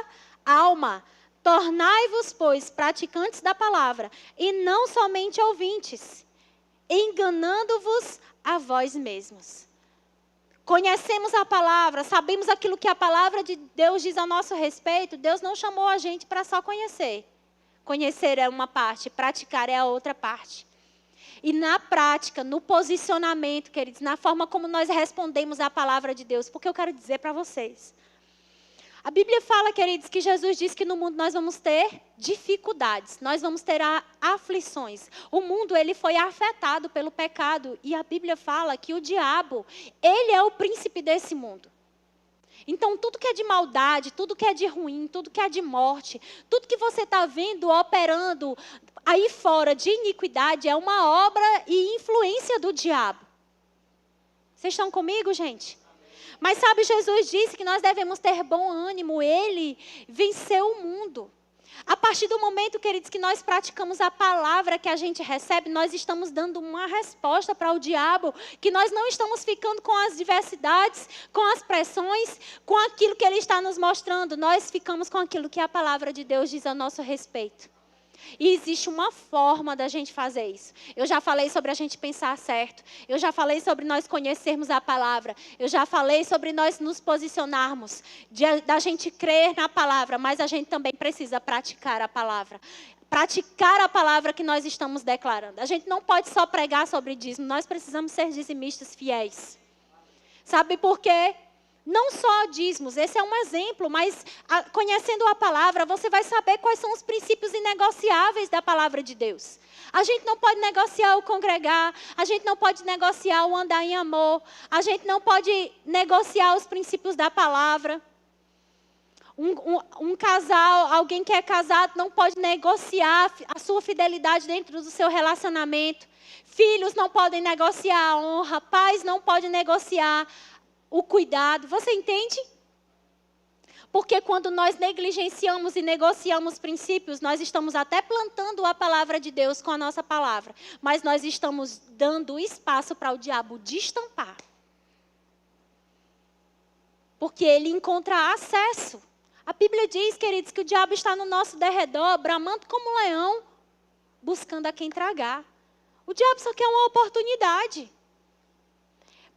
alma. Tornai-vos, pois, praticantes da palavra, e não somente ouvintes, enganando-vos a vós mesmos. Conhecemos a palavra, sabemos aquilo que a palavra de Deus diz ao nosso respeito. Deus não chamou a gente para só conhecer. Conhecer é uma parte, praticar é a outra parte. E na prática, no posicionamento, queridos, na forma como nós respondemos à palavra de Deus, porque eu quero dizer para vocês. A Bíblia fala, queridos, que Jesus disse que no mundo nós vamos ter dificuldades, nós vamos ter aflições. O mundo, ele foi afetado pelo pecado, e a Bíblia fala que o diabo, ele é o príncipe desse mundo. Então, tudo que é de maldade, tudo que é de ruim, tudo que é de morte, tudo que você está vendo operando aí fora de iniquidade é uma obra e influência do diabo. Vocês estão comigo, gente? Mas sabe, Jesus disse que nós devemos ter bom ânimo. Ele venceu o mundo. A partir do momento, queridos, que nós praticamos a palavra que a gente recebe, nós estamos dando uma resposta para o diabo, que nós não estamos ficando com as diversidades, com as pressões, com aquilo que ele está nos mostrando. Nós ficamos com aquilo que a palavra de Deus diz a nosso respeito. E existe uma forma da gente fazer isso. Eu já falei sobre a gente pensar certo. Eu já falei sobre nós conhecermos a palavra. Eu já falei sobre nós nos posicionarmos. Da gente crer na palavra, mas a gente também precisa praticar a palavra. Praticar a palavra que nós estamos declarando. A gente não pode só pregar sobre dízimo. Nós precisamos ser dizimistas fiéis. Sabe por quê? Não só dízimos, esse é um exemplo, mas conhecendo a palavra, você vai saber quais são os princípios inegociáveis da palavra de Deus. A gente não pode negociar o congregar, a gente não pode negociar o andar em amor, a gente não pode negociar os princípios da palavra. Um casal, alguém que é casado, não pode negociar a sua fidelidade dentro do seu relacionamento. Filhos não podem negociar a honra, pais não podem negociar o cuidado. Você entende? Porque quando nós negligenciamos e negociamos princípios, nós estamos até plantando a palavra de Deus com a nossa palavra, mas nós estamos dando espaço para o diabo destampar. Porque ele encontra acesso. A Bíblia diz, queridos, que o diabo está no nosso derredor, bramando como um leão, buscando a quem tragar. O diabo só quer uma oportunidade.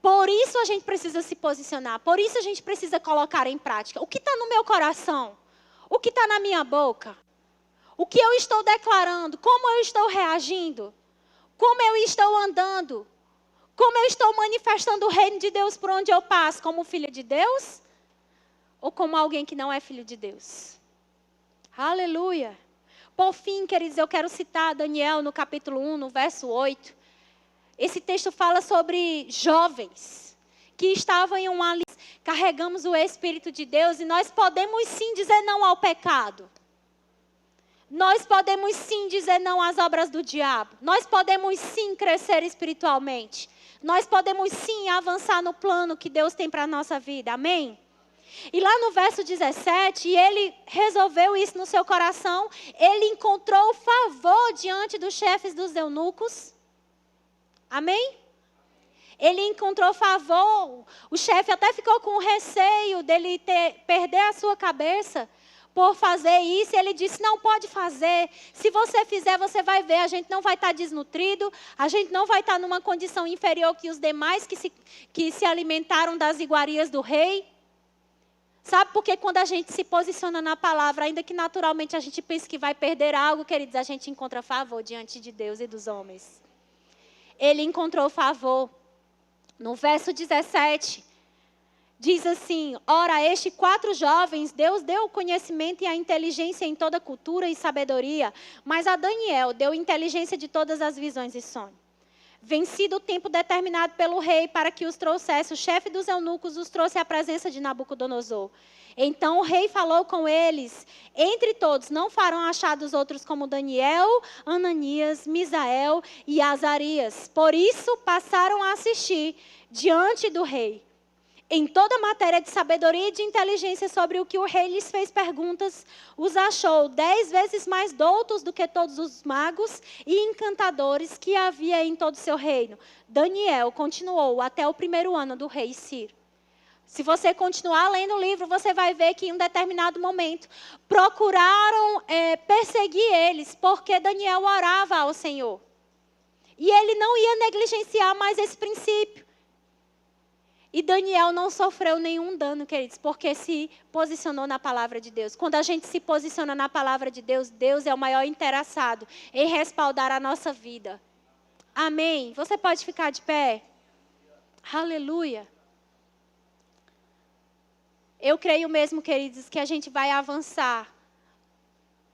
Por isso a gente precisa se posicionar. Por isso a gente precisa colocar em prática. O que está no meu coração? O que está na minha boca? O que eu estou declarando? Como eu estou reagindo? Como eu estou andando? Como eu estou manifestando o reino de Deus por onde eu passo? Como filha de Deus? Ou como alguém que não é filho de Deus? Aleluia! Por fim, queridos, eu quero citar Daniel no capítulo 1, no verso 8. Esse texto fala sobre jovens que estavam em uma aliança. Carregamos o Espírito de Deus e nós podemos sim dizer não ao pecado. Nós podemos sim dizer não às obras do diabo. Nós podemos sim crescer espiritualmente. Nós podemos sim avançar no plano que Deus tem para a nossa vida. Amém? E lá no verso 17, ele resolveu isso no seu coração. Ele encontrou favor diante dos chefes dos eunucos. Amém? Ele encontrou favor. O chefe até ficou com receio dele perder a sua cabeça por fazer isso. Ele disse, não pode fazer. Se você fizer, você vai ver. A gente não vai estar desnutrido. A gente não vai estar numa condição inferior que os demais que se alimentaram das iguarias do rei. Sabe, porque quando a gente se posiciona na palavra, ainda que naturalmente a gente pense que vai perder algo, queridos, a gente encontra favor diante de Deus e dos homens. Ele encontrou favor. No verso 17, diz assim, ora, a estes 4 jovens, Deus deu o conhecimento e a inteligência em toda cultura e sabedoria, mas a Daniel deu inteligência de todas as visões e sonhos. vencido o tempo determinado pelo rei para que os trouxesse, o chefe dos eunucos os trouxe à presença de Nabucodonosor. Então o rei falou com eles: entre todos não foram achados outros como Daniel, Ananias, Misael e Azarias. Por isso passaram a assistir diante do rei. Em toda matéria de sabedoria e de inteligência sobre o que o rei lhes fez perguntas, os achou 10 vezes mais doutos do que todos os magos e encantadores que havia em todo o seu reino. Daniel continuou até o 1º ano do rei Ciro. Se você continuar lendo o livro, você vai ver que em um determinado momento procuraram perseguir eles, porque Daniel orava ao Senhor. E ele não ia negligenciar mais esse princípio. E Daniel não sofreu nenhum dano, queridos, porque se posicionou na palavra de Deus. Quando a gente se posiciona na palavra de Deus, Deus é o maior interessado em respaldar a nossa vida. Amém? Você pode ficar de pé? Aleluia. Eu creio mesmo, queridos, que a gente vai avançar,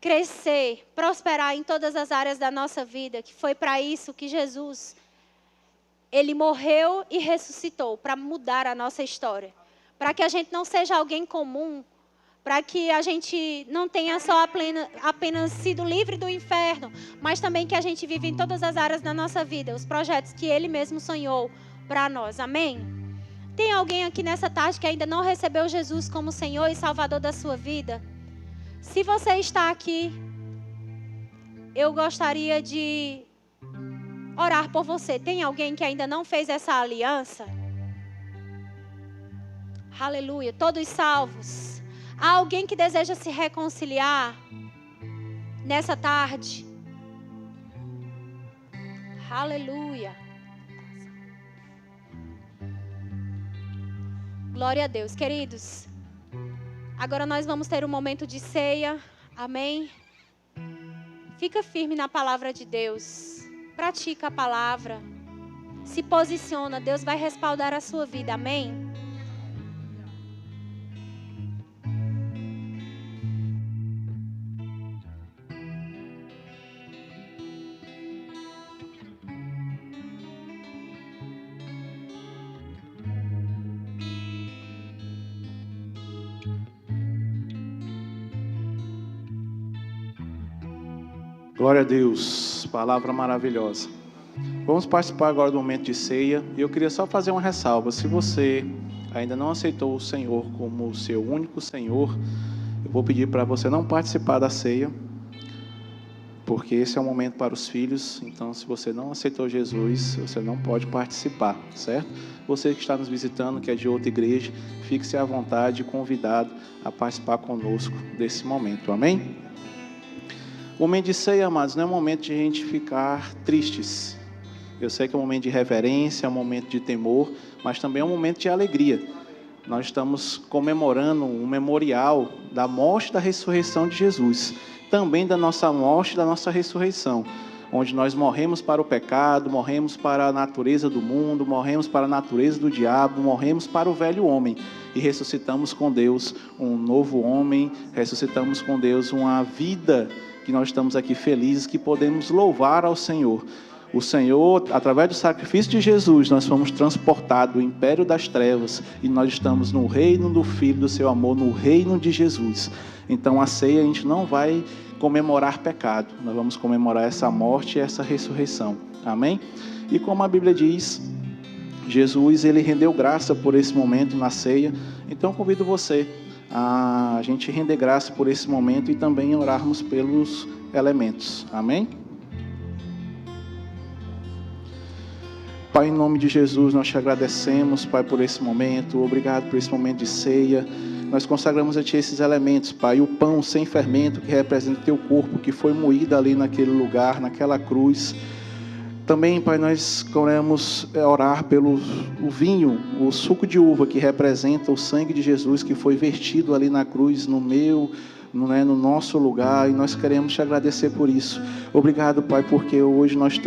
crescer, prosperar em todas as áreas da nossa vida, que foi para isso que Jesus, Ele morreu e ressuscitou, para mudar a nossa história. Para que a gente não seja alguém comum, para que a gente não tenha só apenas sido livre do inferno, mas também que a gente vive em todas as áreas da nossa vida, os projetos que Ele mesmo sonhou para nós. Amém? Tem alguém aqui nessa tarde que ainda não recebeu Jesus como Senhor e Salvador da sua vida? Se você está aqui, eu gostaria de orar por você. Tem alguém que ainda não fez essa aliança? Aleluia. Todos salvos. Há alguém que deseja se reconciliar nessa tarde? Aleluia. Glória a Deus. Queridos, agora nós vamos ter um momento de ceia. Amém? Fica firme na palavra de Deus. Pratica a palavra. Se posiciona. Deus vai respaldar a sua vida. Amém? Glória a Deus, palavra maravilhosa. Vamos participar agora do momento de ceia. E eu queria só fazer uma ressalva. Se você ainda não aceitou o Senhor como o seu único Senhor, eu vou pedir para você não participar da ceia, porque esse é um momento para os filhos. Então, se você não aceitou Jesus, você não pode participar, certo? Você que está nos visitando, que é de outra igreja, fique-se à vontade e convidado a participar conosco desse momento. Amém? O momento de ceia, amados, não é um momento de a gente ficar tristes. Eu sei que é um momento de reverência, é um momento de temor, mas também é um momento de alegria. Nós estamos comemorando um memorial da morte e da ressurreição de Jesus. Também da nossa morte e da nossa ressurreição. Onde nós morremos para o pecado, morremos para a natureza do mundo, morremos para a natureza do diabo, morremos para o velho homem. E ressuscitamos com Deus um novo homem, ressuscitamos com Deus uma vida que nós estamos aqui felizes, que podemos louvar ao Senhor. O Senhor, através do sacrifício de Jesus, nós fomos transportados do império das trevas e nós estamos no reino do Filho do seu amor, no reino de Jesus. Então a ceia a gente não vai comemorar pecado, nós vamos comemorar essa morte e essa ressurreição. Amém? E como a Bíblia diz, Jesus, ele rendeu graça por esse momento na ceia. Então convido você a gente render graça por esse momento e também orarmos pelos elementos. Amém? Pai, em nome de Jesus, nós te agradecemos, Pai, por esse momento. Obrigado por esse momento de ceia. Nós consagramos a Ti esses elementos, Pai. O pão sem fermento, que representa o Teu corpo, que foi moído ali naquele lugar, naquela cruz. Também, Pai, nós queremos orar pelo o vinho, o suco de uva, que representa o sangue de Jesus, que foi vertido ali na cruz, no meu, no nosso lugar, e nós queremos te agradecer por isso. Obrigado, Pai, porque hoje nós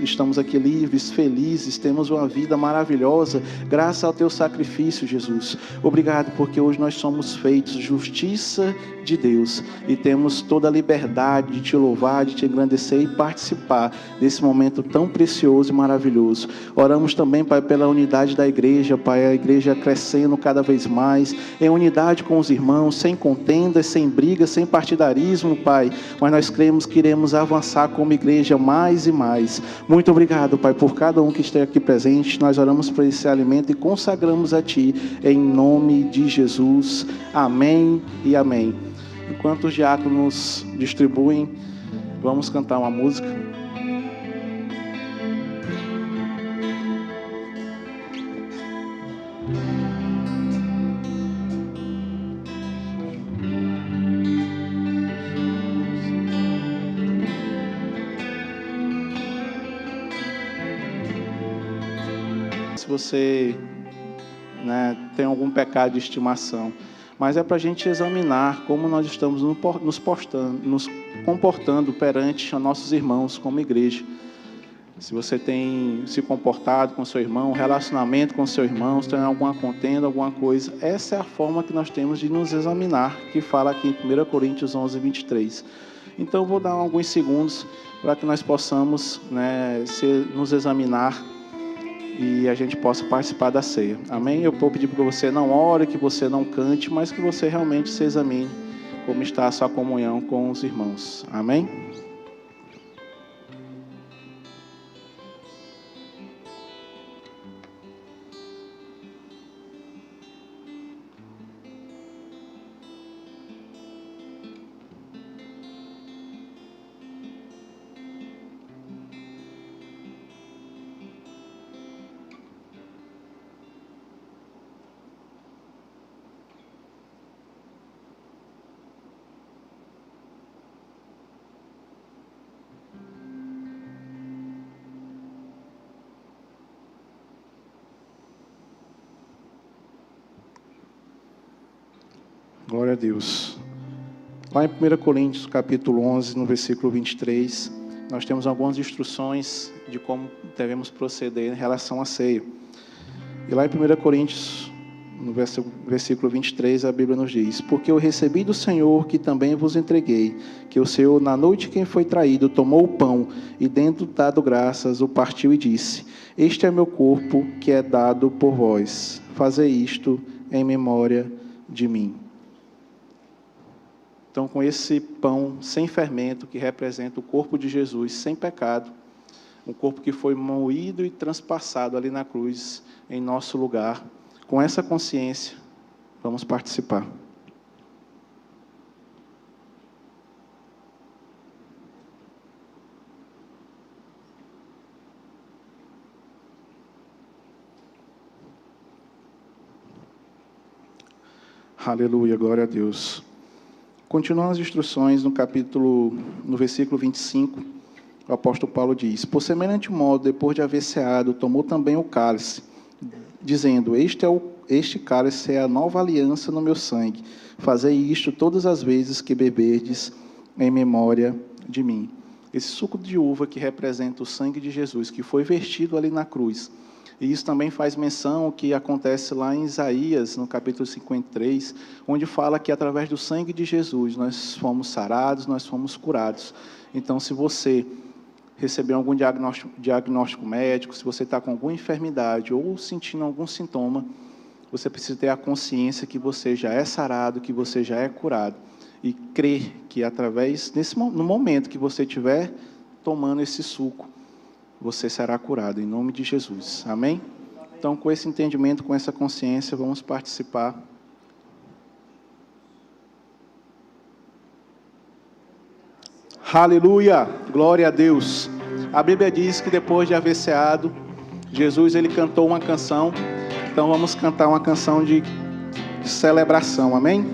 estamos aqui livres, felizes, temos uma vida maravilhosa, graças ao teu sacrifício, Jesus. Obrigado porque hoje nós somos feitos justiça de Deus e temos toda a liberdade de te louvar, de te engrandecer e participar desse momento tão precioso e maravilhoso. Oramos também, Pai, pela unidade da igreja, Pai, a igreja crescendo cada vez mais, em unidade com os irmãos, sem contendas, sem brigas, sem partidarismo, Pai, mas nós cremos que iremos avançar como igreja mais e mais. Muito obrigado, Pai, por cada um que esteja aqui presente. Nós oramos por esse alimento e consagramos a Ti, em nome de Jesus. Amém e amém. Enquanto os diáconos distribuem, vamos cantar uma música. Se você tem algum pecado de estimação, mas é para a gente examinar como nós estamos nos comportando perante os nossos irmãos como igreja. Se você tem se comportado com seu irmão, relacionamento com seu irmão, se tem alguma contenda, alguma coisa, essa é a forma que nós temos de nos examinar, que fala aqui em 1 Coríntios 11, 23. Então eu vou dar alguns segundos para que nós possamos nos examinar e a gente possa participar da ceia. Amém? Eu vou pedir para que você não ore, que você não cante, mas que você realmente se examine como está a sua comunhão com os irmãos. Amém? Glória a Deus. Lá em 1 Coríntios, capítulo 11, no versículo 23, nós temos algumas instruções de como devemos proceder em relação à ceia. E lá em 1 Coríntios, no versículo 23, a Bíblia nos diz: porque eu recebi do Senhor que também vos entreguei, que o Senhor, na noite em que foi traído, tomou o pão e, tendo dado graças, o partiu e disse: este é meu corpo que é dado por vós. Fazei isto em memória de mim. Então, com esse pão sem fermento, que representa o corpo de Jesus, sem pecado, um corpo que foi moído e transpassado ali na cruz, em nosso lugar, com essa consciência, vamos participar. Aleluia, glória a Deus. Continuando as instruções no versículo 25, o apóstolo Paulo diz: por semelhante modo, depois de haver ceado, tomou também o cálice, dizendo: este cálice é a nova aliança no meu sangue. Fazei isto todas as vezes que beberdes em memória de mim. Esse suco de uva que representa o sangue de Jesus, que foi vertido ali na cruz. E isso também faz menção ao que acontece lá em Isaías, no capítulo 53, onde fala que através do sangue de Jesus nós fomos sarados, nós fomos curados. Então, se você recebeu algum diagnóstico médico, se você está com alguma enfermidade ou sentindo algum sintoma, você precisa ter a consciência que você já é sarado, que você já é curado. E crer que no momento que você estiver tomando esse suco, você será curado, em nome de Jesus. Amém? Então, com esse entendimento, com essa consciência, vamos participar. Aleluia! Glória a Deus! A Bíblia diz que depois de haver ceado, Jesus ele cantou uma canção. Então, vamos cantar uma canção de celebração. Amém?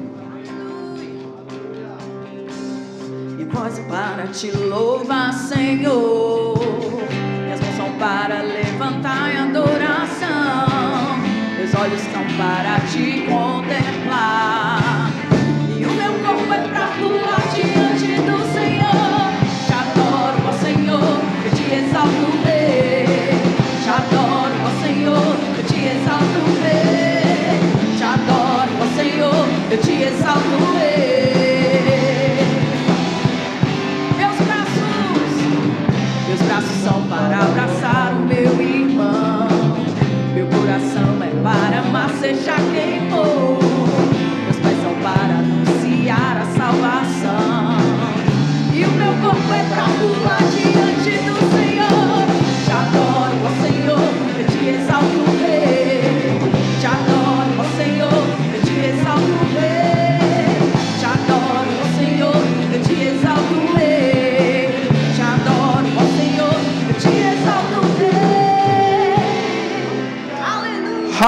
E voz para te louvar, Senhor. Para levantar em adoração, meus olhos estão para te contemplar, e o meu corpo é para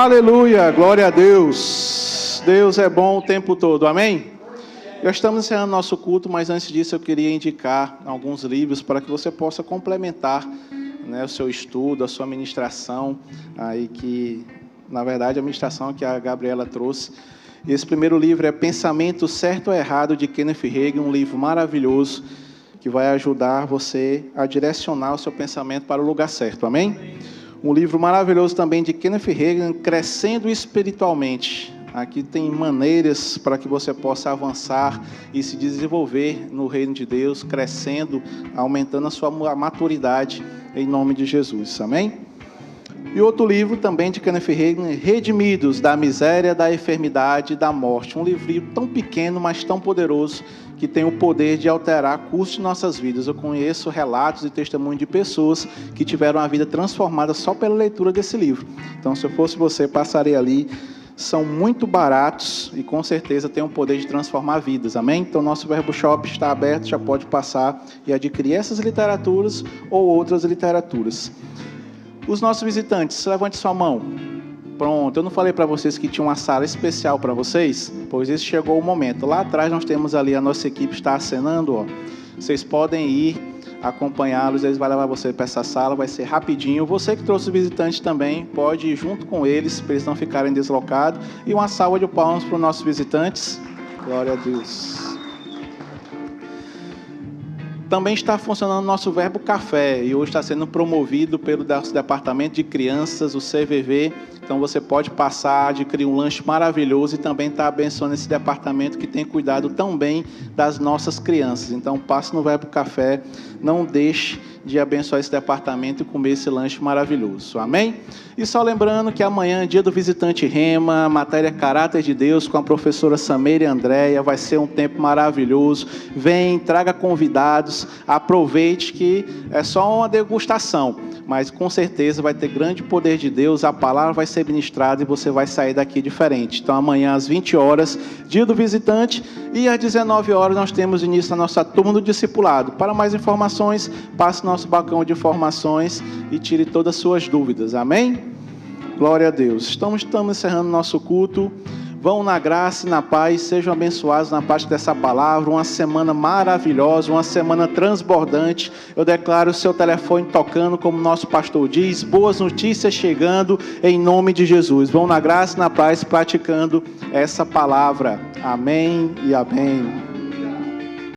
Aleluia, glória a Deus. Deus é bom o tempo todo, amém? Já estamos encerrando nosso culto, mas antes disso eu queria indicar alguns livros para que você possa complementar, né, o seu estudo, a sua ministração, aí que, na verdade, a ministração que a Gabriela trouxe. E esse primeiro livro é Pensamento Certo ou Errado, de Kenneth Hagin, um livro maravilhoso que vai ajudar você a direcionar o seu pensamento para o lugar certo, amém? Um livro maravilhoso também de Kenneth Hagin, Crescendo Espiritualmente. Aqui tem maneiras para que você possa avançar e se desenvolver no reino de Deus, crescendo, aumentando a sua maturidade, em nome de Jesus, amém? E outro livro também de Kenneth Hagin, Redimidos da Miséria, da Enfermidade e da Morte. Um livro tão pequeno, mas tão poderoso, que tem o poder de alterar cursos de nossas vidas. Eu conheço relatos e testemunhos de pessoas que tiveram a vida transformada só pela leitura desse livro. Então, se eu fosse você, passaria ali. São muito baratos e com certeza têm o poder de transformar vidas, amém? Então nosso Verbo Shop está aberto, já pode passar e adquirir essas literaturas ou outras literaturas. Os nossos visitantes, levante sua mão. Pronto, eu não falei para vocês que tinha uma sala especial para vocês? Pois esse chegou o momento. Lá atrás nós temos ali, a nossa equipe está acenando, ó. Vocês podem ir acompanhá-los, eles vão levar você para essa sala, vai ser rapidinho. Você que trouxe os visitantes também, pode ir junto com eles, para eles não ficarem deslocados. E uma salva de palmas para os nossos visitantes. Glória a Deus. Também está funcionando o nosso Verbo Café, e hoje está sendo promovido pelo nosso departamento de crianças, o CVV. Então você pode passar, adquirir um lanche maravilhoso e também estar abençoando esse departamento que tem cuidado tão bem das nossas crianças. Então passe no Verbo Café, não deixe de abençoar esse departamento e comer esse lanche maravilhoso. Amém? E só lembrando que amanhã, dia do visitante Rema, matéria Caráter de Deus com a professora Sameira e Andréia, vai ser um tempo maravilhoso. Vem, traga convidados, aproveite que é só uma degustação, mas com certeza vai ter grande poder de Deus, a palavra vai ser ministrada e você vai sair daqui diferente. Então amanhã às 20 horas, dia do visitante, e às 19 horas nós temos início da nossa turma do discipulado. Para mais informações, passe no nosso balcão de informações e tire todas as suas dúvidas. Amém? Glória a Deus. Estamos encerrando nosso culto. Vão na graça e na paz, sejam abençoados na parte dessa palavra. Uma semana maravilhosa, uma semana transbordante. Eu declaro o seu telefone tocando, como nosso pastor diz, boas notícias chegando em nome de Jesus. Vão na graça e na paz praticando essa palavra. Amém e amém.